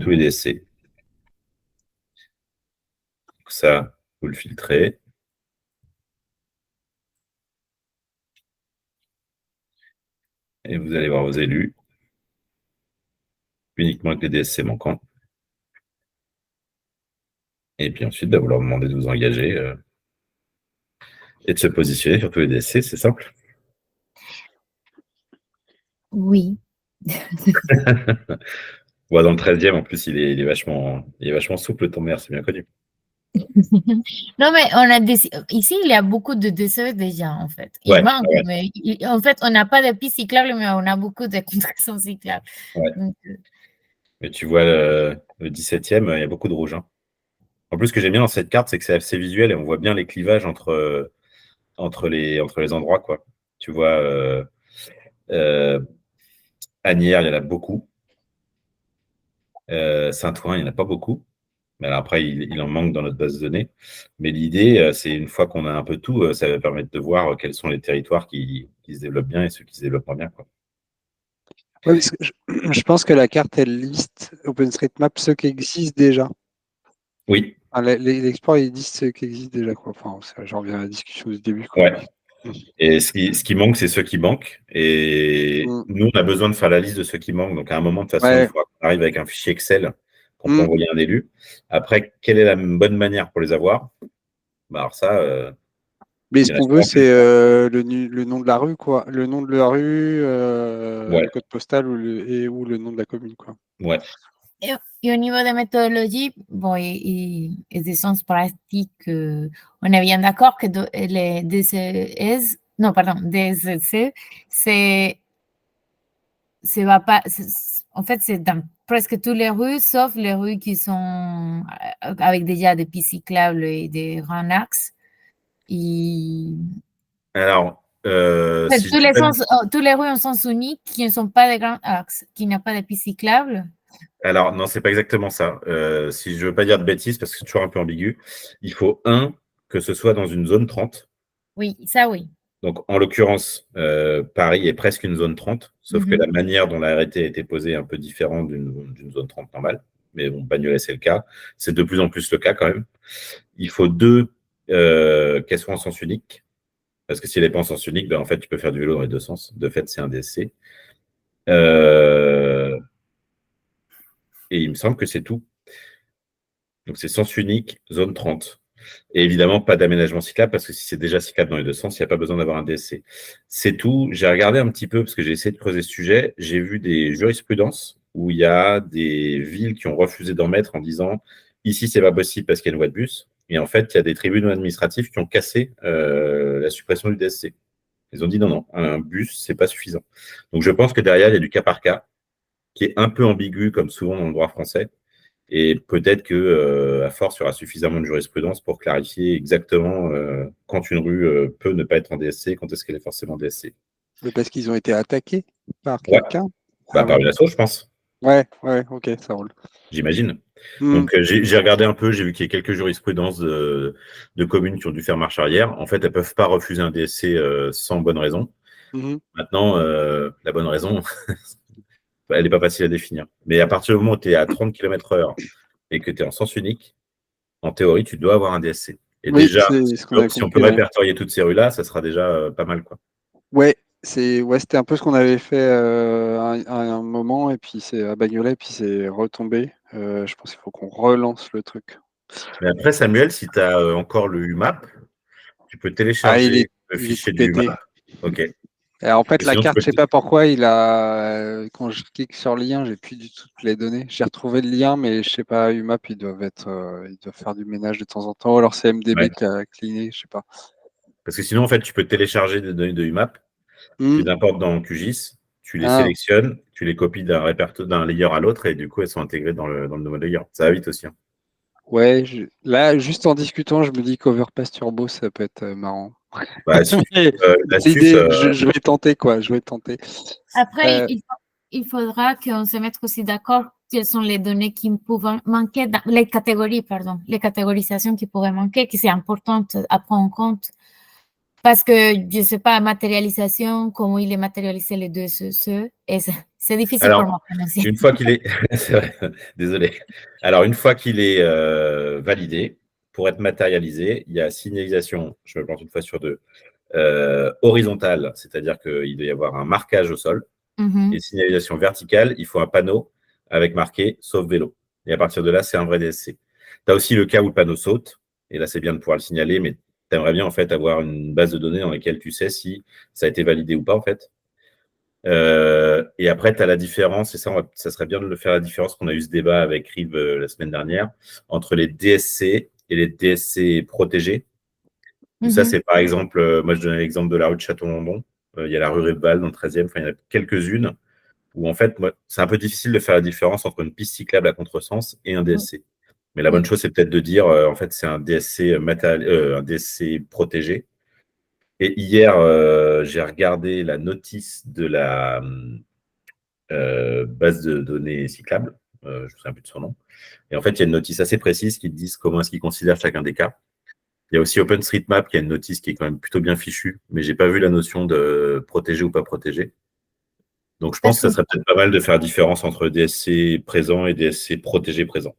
tous les DSC. Donc ça, vous le filtrez. Et vous allez voir vos élus, uniquement avec les DSC manquants. Et puis ensuite, vous leur demandez de vous engager et de se positionner sur tous les DSC, c'est simple.
Oui.
Dans le 13e, en plus, il est vachement souple, ton maire, c'est bien connu.
Non, mais ici, il y a beaucoup de décès déjà, en fait. Il manque, mais en fait, on n'a pas de pistes cyclables, mais on a beaucoup de contrefaçons cyclables.
Ouais.
Donc,
mais tu vois, le 17e, il y a beaucoup de rouge. Hein. En plus, ce que j'aime bien dans cette carte, c'est que c'est assez visuel et on voit bien les clivages entre les endroits, quoi. Tu vois, Asnières, il y en a beaucoup. Saint-Ouen, il n'y en a pas beaucoup. Mais alors après, il en manque dans notre base de données. Mais l'idée, c'est une fois qu'on a un peu tout, ça va permettre de voir quels sont les territoires qui se développent bien et ceux qui se développent moins bien. Quoi.
Ouais, parce que je pense que la carte, elle liste OpenStreetMap ceux qui existent déjà.
Oui.
Enfin, l'export, il dit ceux qui existent déjà. Quoi. Enfin, j'en reviens à la discussion du début. Quoi.
Ouais. Et ce qui manque, c'est ceux qui manquent. Et nous, on a besoin de faire la liste de ceux qui manquent. Donc, à un moment, de toute façon, il faudra qu'on arrive avec un fichier Excel qu'on peut envoyer à un élu. Après, quelle est la bonne manière pour les avoir? Alors ça...
mais ce qu'on veut, c'est le nom de la rue, quoi. Le nom de la rue, le code postal ou le nom de la commune, quoi.
Ouais.
Et au niveau de méthodologie, bon, et des sens pratiques, on est bien d'accord que les DCS, non, pardon, DSC, va pas, en fait, c'est dans presque toutes les rues, sauf les rues qui sont avec déjà des pistes cyclables et des grands axes.
Alors,
si tous les rues en sens unique qui ne sont pas des grands axes, qui n'ont pas de pistes cyclables.
Alors, non, c'est pas exactement ça. Si je veux pas dire de bêtises, parce que c'est toujours un peu ambigu, il faut que ce soit dans une zone 30.
Oui, ça oui.
Donc, en l'occurrence, Paris est presque une zone 30, sauf que la manière dont la RT a été posée est un peu différente d'une zone 30 normale. mais bon, Bagnolet, c'est le cas. C'est de plus en plus le cas quand même. Il faut 2 qu'elles soient en sens unique. Parce que si elle n'est pas en sens unique, ben, en fait, tu peux faire du vélo dans les deux sens. De fait, c'est un DSC. Et il me semble que c'est tout. Donc, c'est sens unique, zone 30. Et évidemment, pas d'aménagement cyclable, parce que si c'est déjà cyclable dans les deux sens, il n'y a pas besoin d'avoir un DSC. C'est tout. J'ai regardé un petit peu, parce que j'ai essayé de creuser ce sujet. J'ai vu des jurisprudences où il y a des villes qui ont refusé d'en mettre en disant ici, c'est pas possible parce qu'il y a une voie de bus. Et en fait, il y a des tribunaux administratifs qui ont cassé la suppression du DSC. Ils ont dit non, non, un bus, c'est pas suffisant. Donc, je pense que derrière, il y a du cas par cas qui est un peu ambigu, comme souvent dans le droit français. Et peut-être que à force, il y aura suffisamment de jurisprudence pour clarifier exactement quand une rue peut ne pas être en DSC, quand est-ce qu'elle est forcément DSC.
Mais parce qu'ils ont été attaqués par
Ouais.
quelqu'un.
Par une asso, je pense.
Ouais, ok, ça roule.
J'imagine. Donc, j'ai regardé un peu, j'ai vu qu'il y a quelques jurisprudences de communes qui ont dû faire marche arrière. En fait, elles ne peuvent pas refuser un DSC sans bonne raison. Maintenant, la bonne raison, elle n'est pas facile à définir. Mais à partir du moment où tu es à 30 km/h et que tu es en sens unique, en théorie, tu dois avoir un DSC. Et
oui,
déjà,
si
on peut répertorier toutes ces rues-là, ça sera déjà pas mal, quoi.
Ouais, c'était un peu ce qu'on avait fait à un moment, et puis c'est à Bagnolet, puis c'est retombé. Je pense qu'il faut qu'on relance le truc.
Mais après, Samuel, si tu as encore le UMAP, tu peux télécharger le fichier du UMAP. Ok.
Alors, en fait, la
Sinon,
carte, je ne sais pas pourquoi, quand je clique sur le lien, j'ai plus du tout les données. J'ai retrouvé le lien, mais je sais pas, UMAP, ils doivent faire du ménage de temps en temps. Ou alors c'est MDB qui a cleané, je sais pas.
Parce que sinon, en fait, tu peux télécharger des données de UMAP, tu les importes dans QGIS, tu les sélectionnes, tu les copies d'un layer à l'autre, et du coup, elles sont intégrées dans le nouveau layer. Ça va vite aussi. Hein.
Ouais, là, juste en discutant, je me dis qu'Overpass Turbo, ça peut être marrant.
Bah,
l'idée, je vais tenter, quoi. Je vais tenter.
Après, il faudra qu'on se mette aussi d'accord quelles sont les données qui peuvent manquer, les catégories, pardon, les catégorisations qui pourraient manquer, qui c'est important à prendre en compte. Parce que, je ne sais pas, matérialisation, comment il est matérialisé les deux, et c'est difficile pour moi.
Une fois qu'il est, désolé. Alors, une fois qu'il est validé, pour être matérialisé, il y a signalisation, je me plante une fois sur deux, horizontale, c'est-à-dire qu'il doit y avoir un marquage au sol, et signalisation verticale, il faut un panneau avec marqué « sauf vélo ». Et à partir de là, c'est un vrai DSC. Tu as aussi le cas où le panneau saute, et là, c'est bien de pouvoir le signaler, mais tu aimerais bien en fait avoir une base de données dans laquelle tu sais si ça a été validé ou pas en fait. Et après, tu as la différence, et ça serait bien de le faire la différence qu'on a eu ce débat avec Rive la semaine dernière, entre les DSC et les DSC protégés. Ça, c'est par exemple, moi je donnais l'exemple de la rue de Château-Landon, il y a la rue Riveval dans le 13e, il y en a quelques-unes où en fait, c'est un peu difficile de faire la différence entre une piste cyclable à contresens et un DSC. Mais la bonne chose, c'est peut-être de dire, en fait, c'est un DSC, un DSC protégé. Et hier, j'ai regardé la notice de la base de données cyclable. Je ne me souviens plus de son nom. Et en fait, il y a une notice assez précise qui te dit comment est-ce qu'ils considèrent chacun des cas. Il y a aussi OpenStreetMap qui a une notice qui est quand même plutôt bien fichue, mais je n'ai pas vu la notion de protégé ou pas protégé. Donc, je pense que ça serait peut-être pas mal de faire la différence entre DSC présent et DSC protégé présent.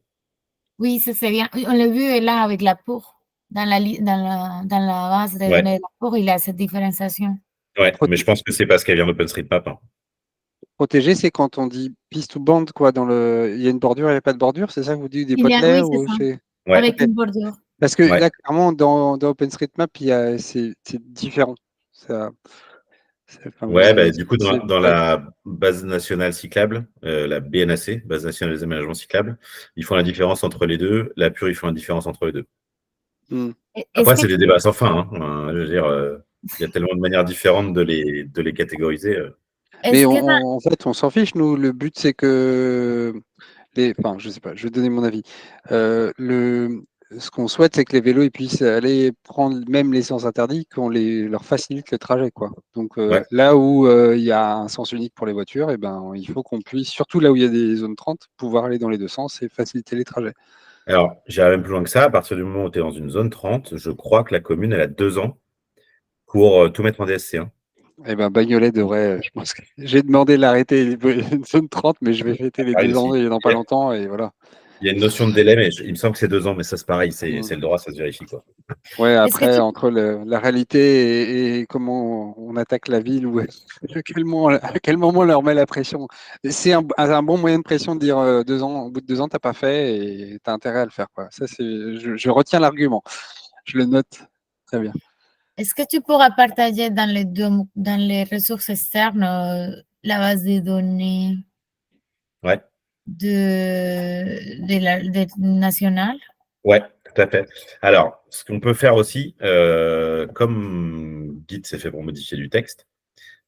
Oui, ça c'est bien. On l'a vu là avec la POUR. Dans la base de données de la POUR, il y a cette différenciation.
Ouais, mais je pense que c'est parce qu'elle vient d'OpenStreetMap. Hein.
Protégé, c'est quand on dit piste ou bande, quoi. Il y a une bordure, il n'y a pas de bordure, c'est ça que vous dites, des potelets
oui, c'est ça. Avec une bordure.
Parce que là, clairement, dans OpenStreetMap, c'est différent.
Du coup, dans la base nationale cyclable, la BNAC, base nationale des aménagements cyclables, ils font la différence entre les deux. La PUR, ils font la différence entre les deux. Après, c'est des débats sans fin. Hein. Je veux dire, il y a tellement de manières différentes de les catégoriser.
Mais en fait, on s'en fiche, nous. Le but, c'est que enfin, je sais pas, je vais donner mon avis. Ce qu'on souhaite, c'est que les vélos ils puissent aller prendre même les sens interdits, qu'on leur facilite le trajet, quoi. Donc là où il y a un sens unique pour les voitures, et ben, il faut qu'on puisse, surtout là où il y a des zones 30, pouvoir aller dans les deux sens et faciliter les trajets.
Alors, j'irai même plus loin que ça. À partir du moment où tu es dans une zone 30, je crois que la commune, elle a 2 ans pour tout mettre en DSC. Hein.
Eh ben, Bagnolet devrait, je pense que j'ai demandé l'arrêter une zone 30, mais je vais fêter les 2 ans dans pas longtemps, et voilà.
Il y a une notion de délai, mais il me semble que c'est 2 ans, mais ça, c'est pareil, c'est le droit, ça se vérifie, quoi.
Ouais,
Est-ce que
après,
tu-
entre la réalité et comment on attaque la ville, ou à quel moment on leur met la pression. C'est un bon moyen de pression de dire 2 ans, au bout de 2 ans, t'as pas fait et t'as intérêt à le faire, quoi. Ça, je retiens l'argument. Je le note. Très bien.
Est-ce que tu pourras partager dans les ressources externes la base de données
Ouais,
nationale?
ouais, tout à fait. Alors, ce qu'on peut faire aussi, comme Git, c'est fait pour modifier du texte,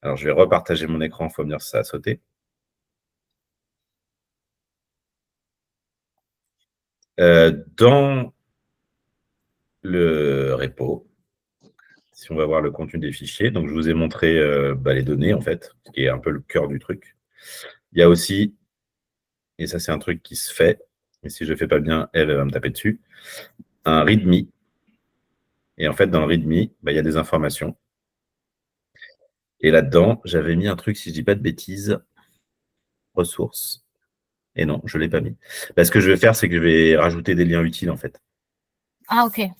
alors je vais repartager mon écran, il faut me dire si ça a sauté. Dans le repo, si on va voir le contenu des fichiers, donc je vous ai montré les données, en fait, ce qui est un peu le cœur du truc. Il y a aussi, et ça c'est un truc qui se fait, et si je ne fais pas bien, elle va me taper dessus, un README. Et en fait, dans le README, il y a des informations. Et là-dedans, j'avais mis un truc, si je ne dis pas de bêtises, ressources. Et non, je ne l'ai pas mis. Ce que je vais faire, c'est que je vais rajouter des liens utiles, en fait.
Ah, ok.
Et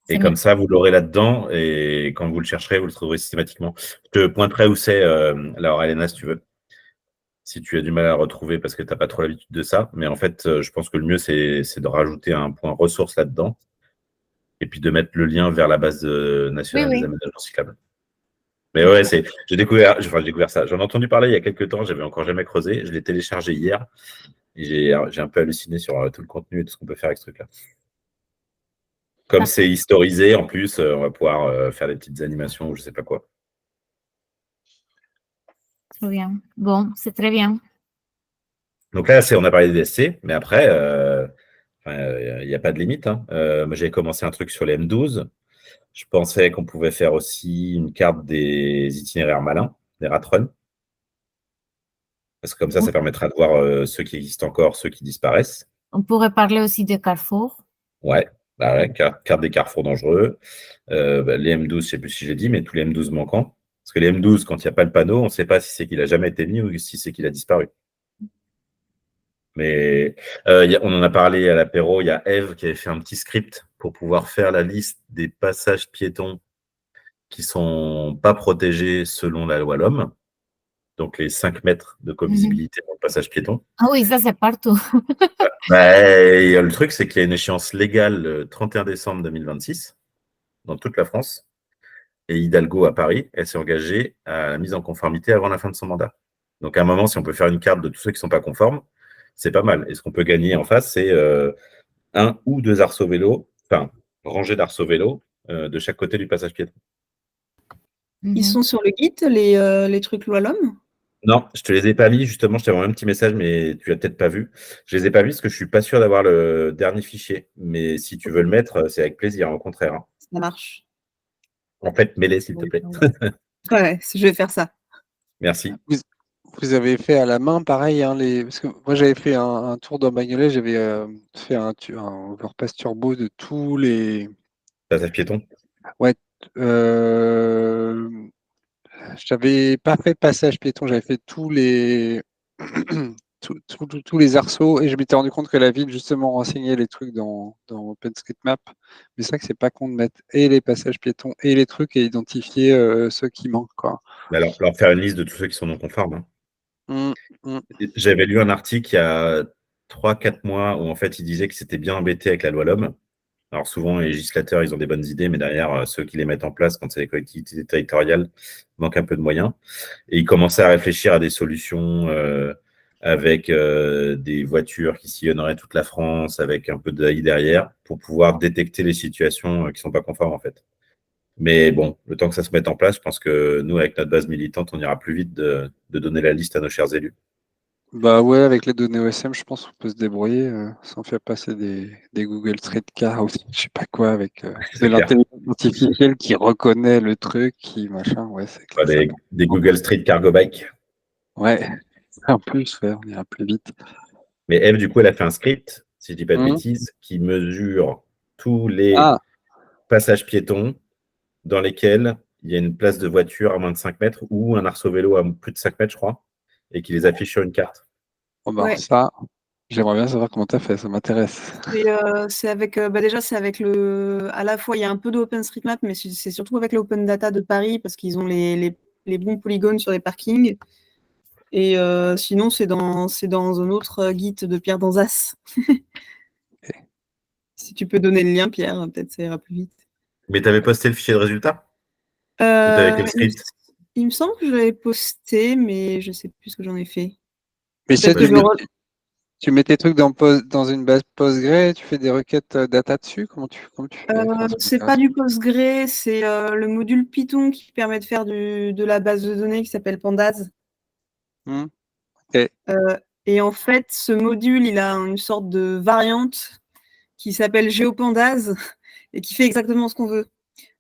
C'est
comme
mieux.
ça, vous l'aurez là-dedans. Et quand vous le chercherez, vous le trouverez systématiquement. Je te pointerai où c'est, Laura Elena, si tu veux. Si tu as du mal à le retrouver parce que tu n'as pas trop l'habitude de ça. Mais en fait, je pense que le mieux, c'est de rajouter un point ressources là-dedans. Et puis de mettre le lien vers la base
Oui,
nationale des
oui.
aménagements cyclables. Mais ouais, j'ai découvert ça. J'en ai entendu parler il y a quelques temps, j'avais encore jamais creusé. Je l'ai téléchargé hier et j'ai un peu halluciné sur tout le contenu et tout ce qu'on peut faire avec ce truc-là. Comme c'est historisé, en plus, on va pouvoir faire des petites animations ou je sais pas quoi.
Très bien. Bon, c'est très bien.
Donc là, on a parlé des DSC, mais après, il n'y a pas de limite, hein. Moi, j'avais commencé un truc sur les M12. Je pensais qu'on pouvait faire aussi une carte des itinéraires malins, des ratruns. Parce que comme ça permettra de voir ceux qui existent encore, ceux qui disparaissent.
On pourrait parler aussi de Carrefour.
Ouais, carte des carrefours dangereux. Les M12, je ne sais plus si j'ai dit, mais tous les M12 manquants. Parce que les M12, quand il n'y a pas le panneau, on ne sait pas si c'est qu'il n'a jamais été mis ou si c'est qu'il a disparu. Mais on en a parlé à l'apéro, il y a Eve qui avait fait un petit script pour pouvoir faire la liste des passages piétons qui ne sont pas protégés selon la loi l'homme. Donc les 5 mètres de co-visibilité pour le passage piéton.
Ah oui, ça c'est partout.
Le truc, c'est qu'il y a une échéance légale le 31 décembre 2026 dans toute la France. Et Hidalgo à Paris, elle s'est engagée à la mise en conformité avant la fin de son mandat. Donc à un moment, si on peut faire une carte de tous ceux qui ne sont pas conformes, c'est pas mal. Et ce qu'on peut gagner en face, c'est 1 ou 2 arceaux vélos, enfin, rangées d'arceaux vélos de chaque côté du passage piéton.
Ils sont sur le Git, les trucs loi l'homme?
Non, je te les ai pas mis, justement, je t'ai envoyé un petit message, mais tu l'as peut-être pas vu. Je les ai pas mis parce que je suis pas sûr d'avoir le dernier fichier. Mais si tu veux le mettre, c'est avec plaisir, au contraire. Hein.
Ça marche.
En fait, mets-les, s'il te plaît.
Ouais, je vais faire ça.
Merci.
Vous avez fait à la main, pareil, hein, parce que moi j'avais fait un tour dans Bagnolet, j'avais fait un overpass turbo de tous les
Passage piéton.
Ouais, j'avais pas fait passage piéton, j'avais fait tous les tous les arceaux et je m'étais rendu compte que la ville justement renseignait les trucs dans OpenStreetMap. Mais c'est vrai que c'est pas con de mettre et les passages piétons et les trucs et identifier ceux qui manquent, quoi.
Alors, leur faire une liste de tous ceux qui sont non conformes. Hein. J'avais lu un article il y a 3-4 mois où en fait il disait que c'était bien embêté avec la loi l'homme. Alors souvent les législateurs ils ont des bonnes idées, mais derrière ceux qui les mettent en place quand c'est les collectivités territoriales manquent un peu de moyens. Et ils commençaient à réfléchir à des solutions avec des voitures qui sillonneraient toute la France, avec un peu d'AI derrière, pour pouvoir détecter les situations qui ne sont pas conformes en fait. Mais bon, le temps que ça se mette en place, je pense que nous, avec notre base militante, on ira plus vite de donner la liste à nos chers élus.
Bah ouais, avec les données OSM, je pense qu'on peut se débrouiller sans faire passer des Google Streetcar ou je sais pas quoi, avec de l'intelligence artificielle qui reconnaît le truc, qui machin, ouais, c'est clair.
Des Google Street Cargo Bike.
Ouais, en plus, ouais, on ira plus vite.
Mais Eve, du coup, elle a fait un script, si je dis pas de bêtises, qui mesure tous les passages piétons dans lesquels il y a une place de voiture à moins de 5 mètres ou un arceau vélo à plus de 5 mètres, je crois, et qui les affiche sur une carte.
Oh bah ça, J'aimerais bien savoir comment tu as fait, ça m'intéresse.
C'est avec, déjà, c'est avec à la fois, il y a un peu d'OpenStreetMap, mais c'est surtout avec l'Open Data de Paris, parce qu'ils ont les bons polygones sur les parkings. Et sinon, c'est dans un autre guide de Pierre Danzas. Si tu peux donner le lien, Pierre, peut-être ça ira plus vite.
Mais tu avais posté le fichier de résultat? Ou t'avais quel script?
Il me semble que je l'avais posté, mais je sais plus ce que j'en ai fait.
Mais ça,
Peut-être que
tu mets tes trucs dans une base Postgre, tu fais des requêtes data dessus? Comment tu fais? Enfin, ça
c'est pas
m'intéresse.
du Postgre, c'est le module Python qui permet de faire de la base de données qui s'appelle Pandas.
Ok.
Et en fait, ce module, il a une sorte de variante qui s'appelle GeoPandas et qui fait exactement ce qu'on veut.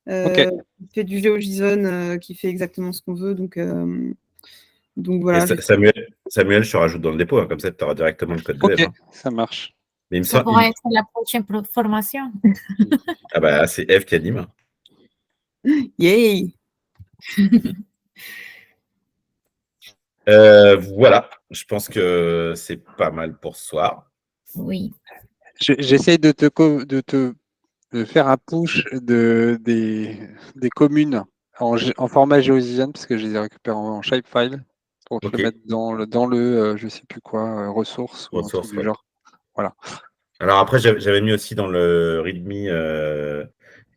Ok.
Qui fait du GeoJSON, qui fait exactement ce qu'on veut. Donc voilà.
Et Samuel, je te rajoute dans le dépôt, hein, comme ça tu auras directement le code de
Ok,
Eve. Hein.
ça marche.
Mais il me
Ça
semble.
pourrait être la prochaine formation.
Ah bah c'est Eve qui anime.
Yay!
Voilà, je pense que c'est pas mal pour ce soir.
Oui.
J'essaye de de faire un push des communes en format GeoJSON parce que je les ai récupérés en shapefile pour te
Ok.
le mettre dans le je sais plus quoi, ressources ou un truc
Ressources,
du
ouais.
genre. Voilà.
Alors après, j'avais mis aussi dans le README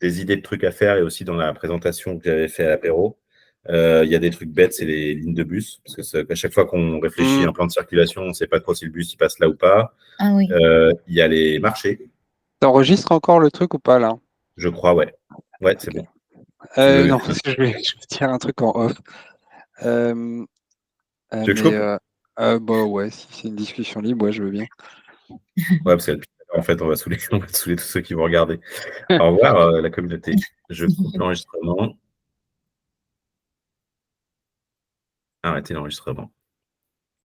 des idées de trucs à faire et aussi dans la présentation que j'avais fait à l'apéro. Il y a des trucs bêtes, c'est les lignes de bus. Parce que à chaque fois qu'on réfléchit à un plan de circulation, on ne sait pas trop si le bus il passe là ou pas.
Ah oui.
Il y a les marchés,
T'enregistres encore le truc ou pas là?
je crois, ouais. Ouais, c'est
Ok.
bon. Tu veux-
Non, parce que je vais dire un truc en off.
Tu veux que je
Mais
coupe?
bah ouais, si c'est une discussion libre, ouais, je veux bien.
Ouais, parce que en fait, on va saouler tous ceux qui vont regarder. Au revoir, la communauté. Je coupe l'enregistrement. Arrêtez l'enregistrement.